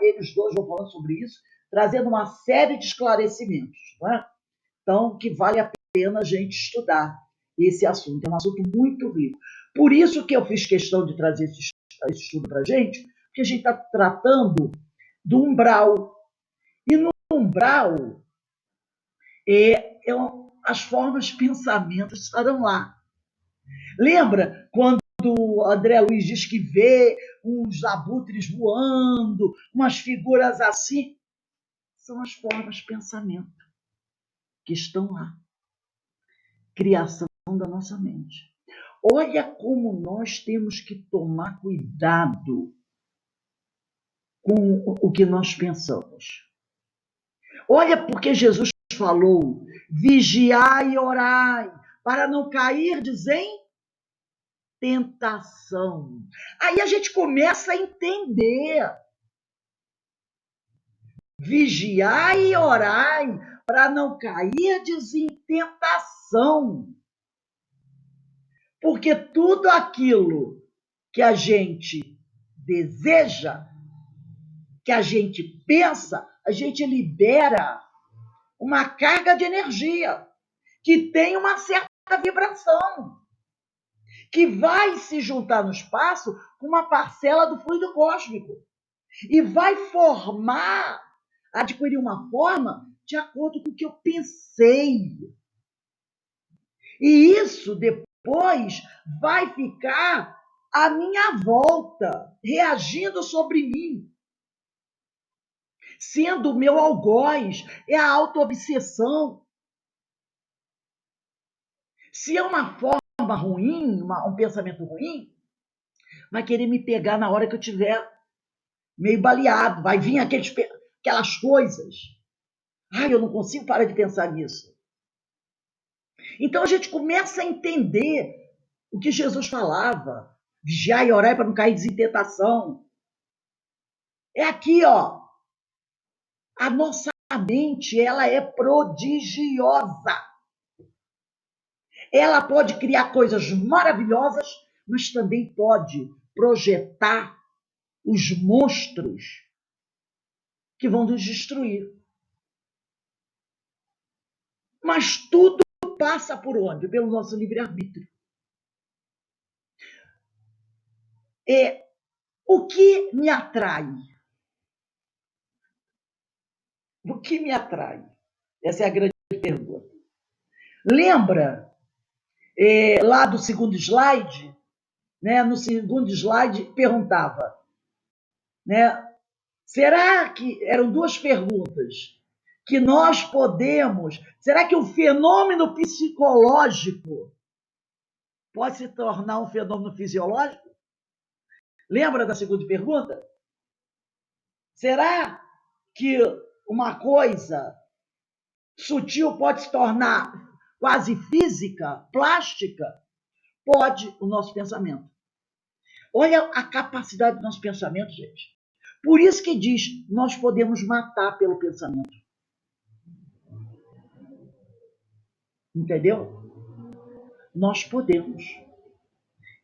eles dois vão falando sobre isso, trazendo uma série de esclarecimentos, não é? Então, que vale a pena a gente estudar esse assunto. É um assunto muito rico. Por isso que eu fiz questão de trazer esse estudo para a gente, porque a gente está tratando do umbral. E no umbral, as formas de pensamento estarão lá. Lembra quando o André Luiz diz que vê uns abutres voando, umas figuras assim? São as formas de pensamento que estão lá. Criação da nossa mente. Olha como nós temos que tomar cuidado com o que nós pensamos. Olha porque Jesus falou: vigiai e orai, para não cairdes em tentação. Aí a gente começa a entender. Vigiai e orai, para não cairdes em tentação. Porque tudo aquilo que a gente deseja, que a gente pensa, a gente libera uma carga de energia que tem uma certa vibração, que vai se juntar no espaço com uma parcela do fluido cósmico e vai adquirir uma forma de acordo com o que eu pensei. E isso depois vai ficar à minha volta, reagindo sobre mim. Sendo o meu algoz, é a autoobsessão. Se é uma forma ruim, um pensamento ruim, vai querer me pegar na hora que eu estiver meio baleado, vai vir aquelas coisas. Eu não consigo parar de pensar nisso. Então a gente começa a entender o que Jesus falava. Vigiar e orar para não cair em tentação. É aqui, ó. A nossa mente, ela é prodigiosa. Ela pode criar coisas maravilhosas, mas também pode projetar os monstros que vão nos destruir. Mas tudo passa por onde? Pelo nosso livre-arbítrio. O que me atrai? O que me atrai? Essa é a grande pergunta. Lembra lá do segundo slide? Né? No segundo slide perguntava, né? Será que eram duas perguntas que nós podemos? Será que o fenômeno psicológico pode se tornar um fenômeno fisiológico? Lembra da segunda pergunta? Será que uma coisa sutil pode se tornar quase física, plástica? Pode o nosso pensamento. Olha a capacidade do nosso pensamento, gente. Por isso que diz, nós podemos matar pelo pensamento. Entendeu? Nós podemos.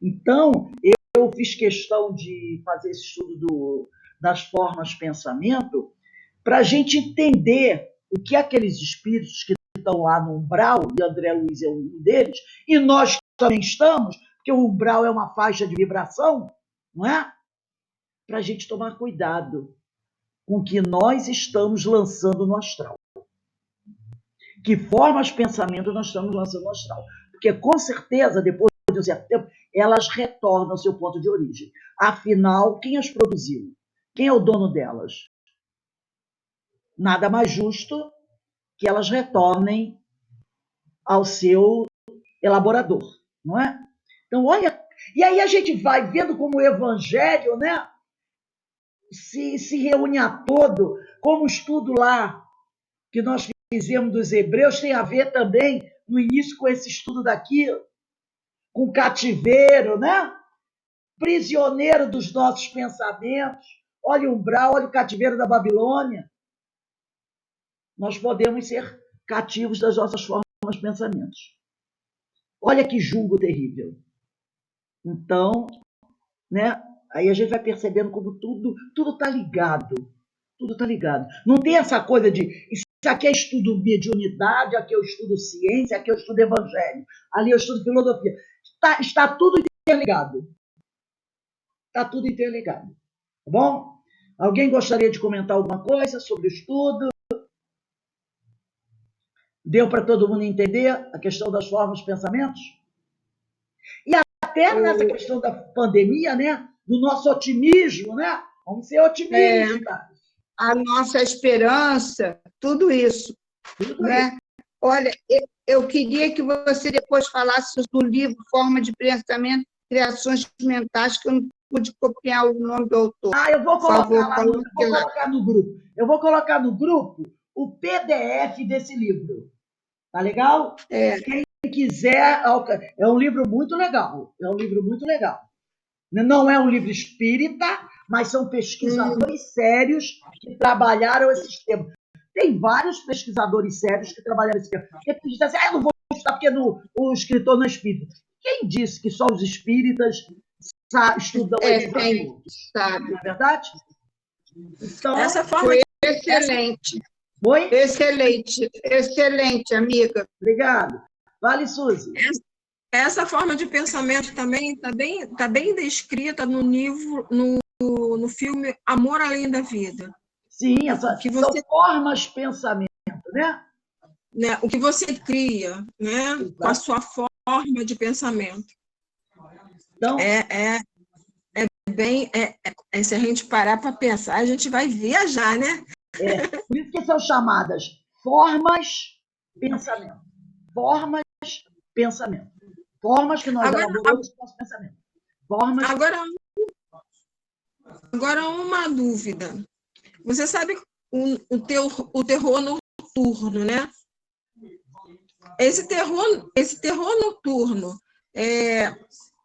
Então, eu fiz questão de fazer esse estudo das formas de pensamento para a gente entender o que aqueles espíritos que estão lá no umbral, e André Luiz é um deles, e nós também estamos, porque o umbral é uma faixa de vibração, não é? para a gente tomar cuidado com o que nós estamos lançando no astral. Que formas de pensamento nós estamos lançando no astral. Porque, com certeza, depois de um certo tempo, elas retornam ao seu ponto de origem. Afinal, quem as produziu? Quem é o dono delas? Nada mais justo que elas retornem ao seu elaborador, não é? Então, olha, e aí a gente vai vendo como o evangelho, né, se reúne a todo, como o estudo lá que nós fizemos dos hebreus tem a ver também, no início, com esse estudo daqui, com cativeiro, né? Prisioneiro dos nossos pensamentos. Olha o umbral, olha o cativeiro da Babilônia. Nós podemos ser cativos das nossas formas de pensamentos. Olha que julgo terrível. Então, né? Aí a gente vai percebendo como tudo está ligado. Tudo está ligado. Não tem essa coisa de isso aqui é estudo mediunidade, aqui eu estudo ciência, aqui eu estudo evangelho, ali eu estudo filosofia. Está tudo interligado. Está tudo interligado. Tá bom? Alguém gostaria de comentar alguma coisa sobre o estudo? Deu para todo mundo entender a questão das formas de pensamentos? E até nessa questão da pandemia, né? Do nosso otimismo, né? Vamos ser otimistas. A nossa esperança, tudo isso, né? Olha, eu queria que você depois falasse do livro Forma de Pensamento, Criações Mentais, que eu não pude copiar o nome do autor. Eu vou colocar no grupo. Eu vou colocar no grupo o PDF desse livro. Tá legal? Quem quiser, é um livro muito legal. É um livro muito legal. Não é um livro espírita, mas são pesquisadores sérios que trabalharam esses temas. Tem vários pesquisadores sérios que trabalharam esse tema. Porque tu diz assim, eu não vou estudar porque o escritor não é espírita. Quem disse que só os espíritas estudam esses assuntos? Sabe. Não é verdade? Então, essa forma foi excelente. Foi? Excelente, amiga. Obrigado. Vale, Suzy. Essa forma de pensamento também está bem descrita no filme Amor Além da Vida. Sim, são formas de pensamento, né? O que você cria, né? Com a sua forma de pensamento. Então, se a gente parar para pensar, a gente vai viajar, né? Por isso que são chamadas formas pensamento. Formas pensamento. Formas que nós elaboramos com o nosso pensamento. Formas... Agora uma dúvida. Você sabe o terror noturno, né? Esse terror noturno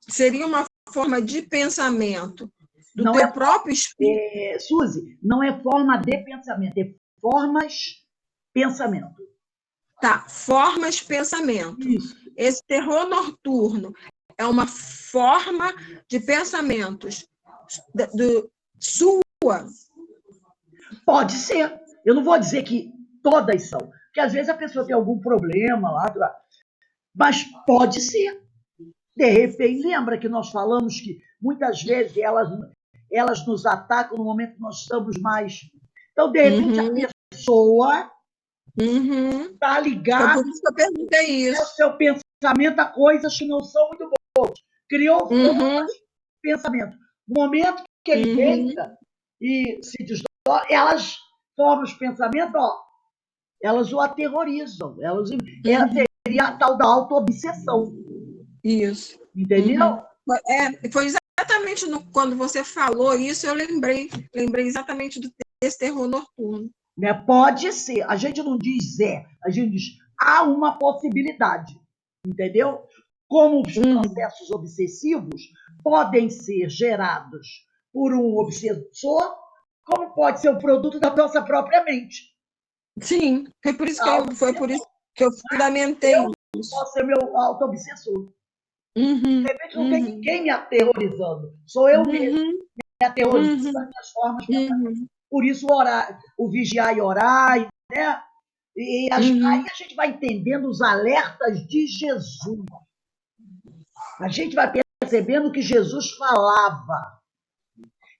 seria uma forma de pensamento do teu próprio espírito? Suzy, não é forma de pensamento, é formas pensamento. Tá, formas pensamento. Isso. Esse terror noturno é uma forma de pensamentos sua? Pode ser. Eu não vou dizer que todas são, porque às vezes a pessoa tem algum problema lá, mas pode ser. De repente, lembra que nós falamos que muitas vezes elas nos atacam no momento que nós estamos mais... Então, de repente, a pessoa está ligada... Por isso que eu perguntei isso. O seu pensamento a coisas que não são muito boas. Criou formas de pensamento. No momento que ele deita e se desdobra, elas, formas de pensamento, elas o aterrorizam. Ela seria a tal da auto-obsessão. Isso. Entendeu? Foi exatamente quando você falou isso, eu lembrei exatamente desse terror noturno. Né? Pode ser. A gente não diz a gente diz há uma possibilidade. Entendeu? Como os processos obsessivos podem ser gerados por um obsessor, como pode ser o produto da nossa própria mente. Sim, foi por isso que eu fundamentei isso. Posso ser meu auto-obsessor. De repente não tem ninguém me aterrorizando. Sou eu mesmo me aterrorizando das minhas formas de pensar. Por isso o vigiar e orar, né? E aí a gente vai entendendo os alertas de Jesus. A gente vai percebendo que Jesus falava.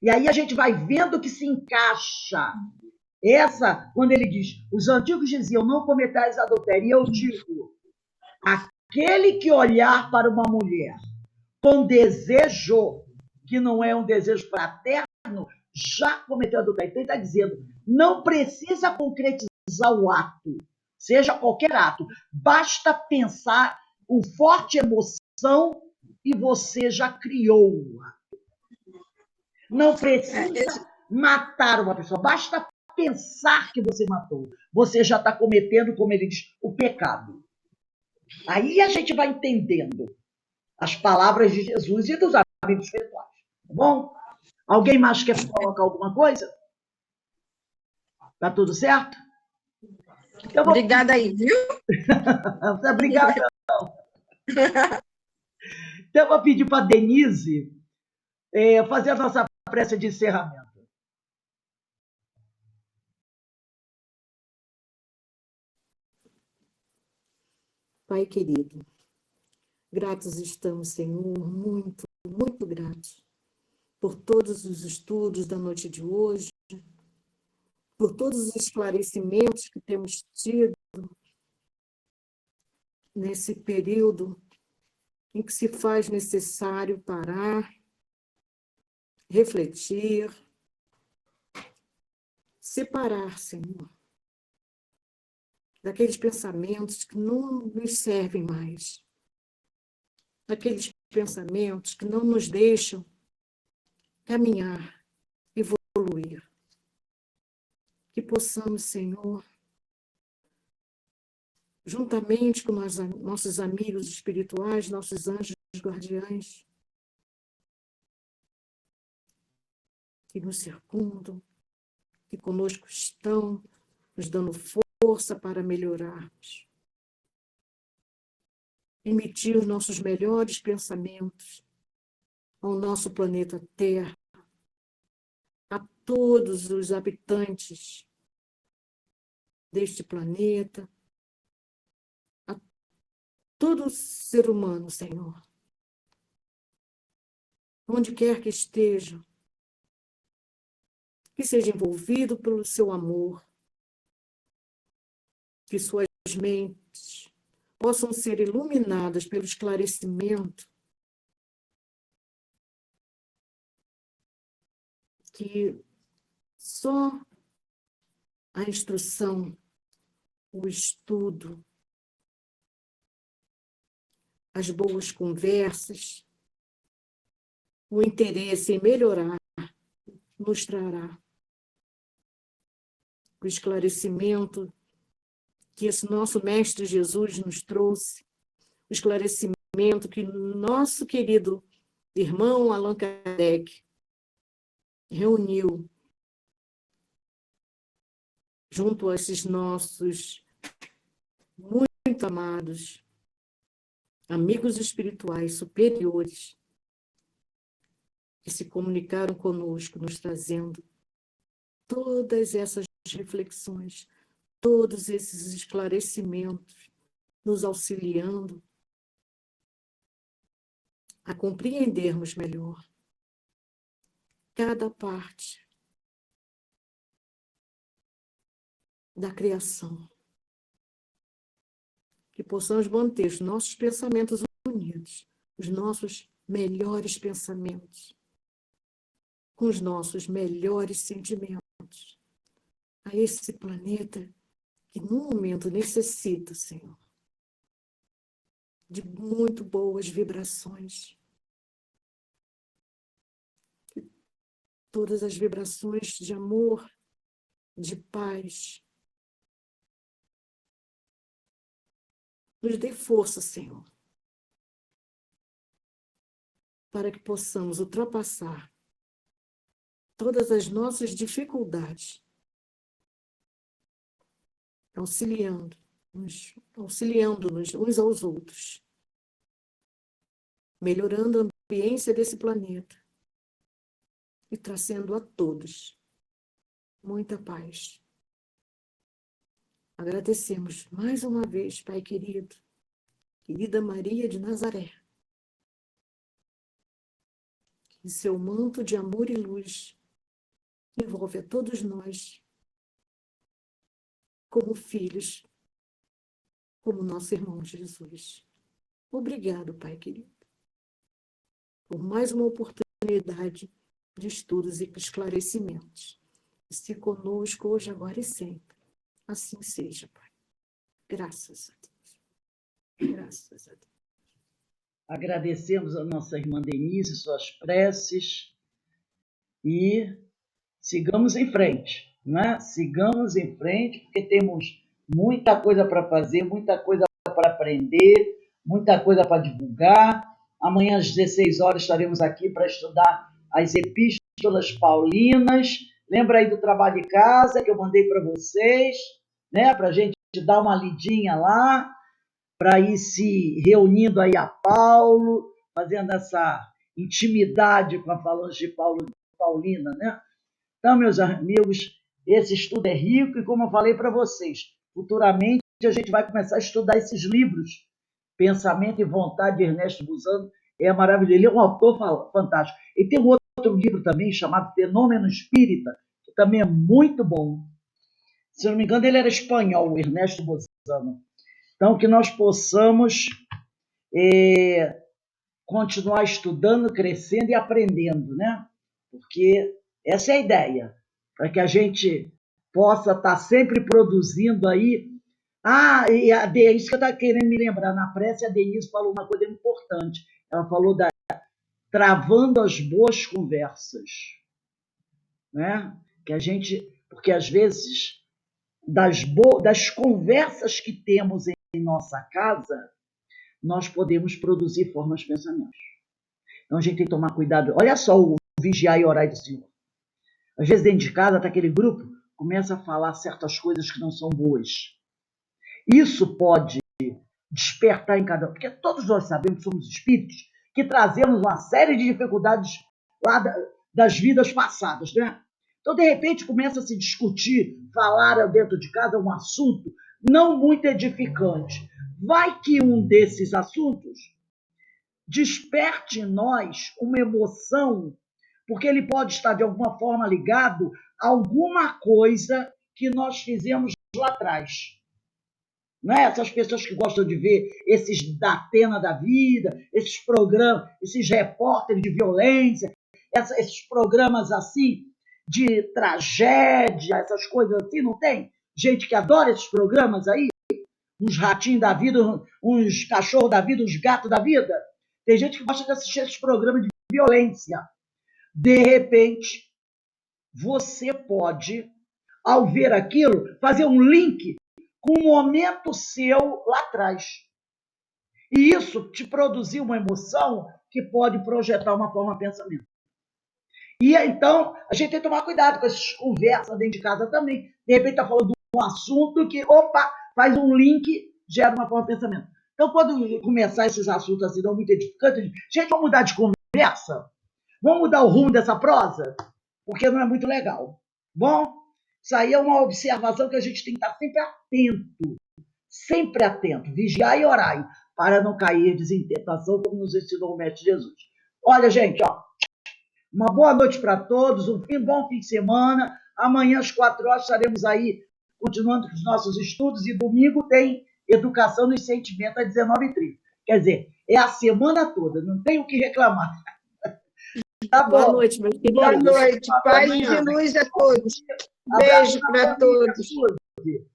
E aí a gente vai vendo que se encaixa. Quando ele diz, os antigos diziam, não cometais adultério, e eu digo, aquele que olhar para uma mulher com desejo, que não é um desejo fraterno, já cometeu adultério. Então ele está dizendo, não precisa concretizar o ato, seja qualquer ato, basta pensar com forte emoção e você já criou-a. Não precisa matar uma pessoa, basta pensar que você matou. Você já está cometendo, como ele diz, o pecado. Aí a gente vai entendendo as palavras de Jesus e dos amigos espirituais. Tá bom? Alguém mais quer colocar alguma coisa? Tá tudo certo? Então, obrigada aí, viu? Obrigada. Então, eu vou pedir para a Denise fazer a nossa prece de encerramento. Pai querido, gratos estamos, Senhor, muito, muito gratos por todos os estudos da noite de hoje, por todos os esclarecimentos que temos tido nesse período em que se faz necessário parar, refletir, separar, Senhor, daqueles pensamentos que não nos servem mais, daqueles pensamentos que não nos deixam caminhar, evoluir. Que possamos, Senhor, juntamente com nossos amigos espirituais, nossos anjos guardiães, que nos circundam, que conosco estão, nos dando força para melhorarmos. Emitir os nossos melhores pensamentos ao nosso planeta Terra, a todos os habitantes deste planeta, a todo ser humano, Senhor. Onde quer que esteja, que seja envolvido pelo seu amor, que suas mentes possam ser iluminadas pelo esclarecimento que só a instrução, o estudo, as boas conversas, o interesse em melhorar nos trará o esclarecimento que esse nosso Mestre Jesus nos trouxe, o esclarecimento que nosso querido irmão Allan Kardec reuniu junto a esses nossos muito amados amigos espirituais superiores que se comunicaram conosco, nos trazendo todas essas reflexões, todos esses esclarecimentos, nos auxiliando a compreendermos melhor cada parte da criação. Que possamos manter os nossos pensamentos unidos, os nossos melhores pensamentos, com os nossos melhores sentimentos, a esse planeta que, no momento, necessita, Senhor, de muito boas vibrações. Que todas as vibrações de amor, de paz, nos dê força, Senhor, para que possamos ultrapassar todas as nossas dificuldades, auxiliando-nos uns aos outros, melhorando a ambiência desse planeta e trazendo a todos muita paz. Agradecemos mais uma vez, Pai querido, querida Maria de Nazaré, e seu manto de amor e luz envolve a todos nós como filhos, como nosso irmão Jesus. Obrigado, Pai querido, por mais uma oportunidade de estudos e esclarecimentos. Esteja conosco hoje, agora e sempre. Assim seja, Pai. Graças a Deus. Graças a Deus. Agradecemos a nossa irmã Denise, suas preces, e sigamos em frente, né? Sigamos em frente, porque temos muita coisa para fazer, muita coisa para aprender, muita coisa para divulgar. Amanhã às 16 horas estaremos aqui para estudar as epístolas paulinas. Lembra aí do trabalho de casa que eu mandei para vocês, né? Para a gente dar uma lidinha lá, para ir se reunindo aí a Paulo, fazendo essa intimidade com a falange de Paulo, Paulina, né? Então, meus amigos, esse estudo é rico e, como eu falei para vocês, futuramente a gente vai começar a estudar esses livros. Pensamento e Vontade, de Ernesto Busano, é maravilhoso. Ele é um autor fantástico. E tem um outro livro também chamado Fenômeno Espírita, que também é muito bom. Se eu não me engano, ele era espanhol, o Ernesto Busano. Então, que nós possamos continuar estudando, crescendo e aprendendo, né? Porque essa é a ideia, para que a gente possa estar sempre produzindo aí. E é isso que eu estava querendo me lembrar. Na prece, a Denise falou uma coisa importante. Ela falou da travando as boas conversas, né? Que a gente, porque às vezes das conversas que temos em nossa casa, nós podemos produzir formas de pensamento. Então a gente tem que tomar cuidado. Olha só o vigiar e orar do Senhor. Às vezes dentro de casa está aquele grupo, começa a falar certas coisas que não são boas. Isso pode despertar em cada um, porque todos nós sabemos que somos espíritos que trazemos uma série de dificuldades lá das vidas passadas, né? Então, de repente, começa a se discutir, falar dentro de casa um assunto não muito edificante. Vai que um desses assuntos desperte em nós uma emoção, porque ele pode estar, de alguma forma, ligado a alguma coisa que nós fizemos lá atrás. Não é? Essas pessoas que gostam de ver esses da Atena da vida, esses programas, esses repórteres de violência, esses programas assim de tragédia, essas coisas assim, não tem? Gente que adora esses programas aí, uns ratinhos da vida, uns cachorros da vida, uns gatos da vida. Tem gente que gosta de assistir esses programas de violência. De repente, você pode, ao ver aquilo, fazer um link com um momento seu lá atrás. E isso te produzir uma emoção que pode projetar uma forma de pensamento. E então, a gente tem que tomar cuidado com essas conversas dentro de casa também. De repente está falando de um assunto que, faz um link, gera uma forma de pensamento. Então, quando começar esses assuntos assim, não muito edificantes, gente, vamos mudar de conversa? Vamos mudar o rumo dessa prosa? Porque não é muito legal. Bom, isso aí é uma observação que a gente tem que estar sempre atento, vigiar e orar, para não cair em tentação, como nos ensinou o Mestre Jesus. Olha, gente, uma boa noite para todos, bom fim de semana. Amanhã, às 4 horas, estaremos aí continuando com os nossos estudos, e domingo tem Educação nos Sentimentos às 19h30. Quer dizer, é a semana toda, não tem o que reclamar. Tá bom. Boa noite, meus queridos. Boa noite, paz e luz a todos. Beijo para todos. Beijo.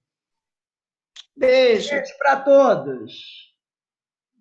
Beijo para todos.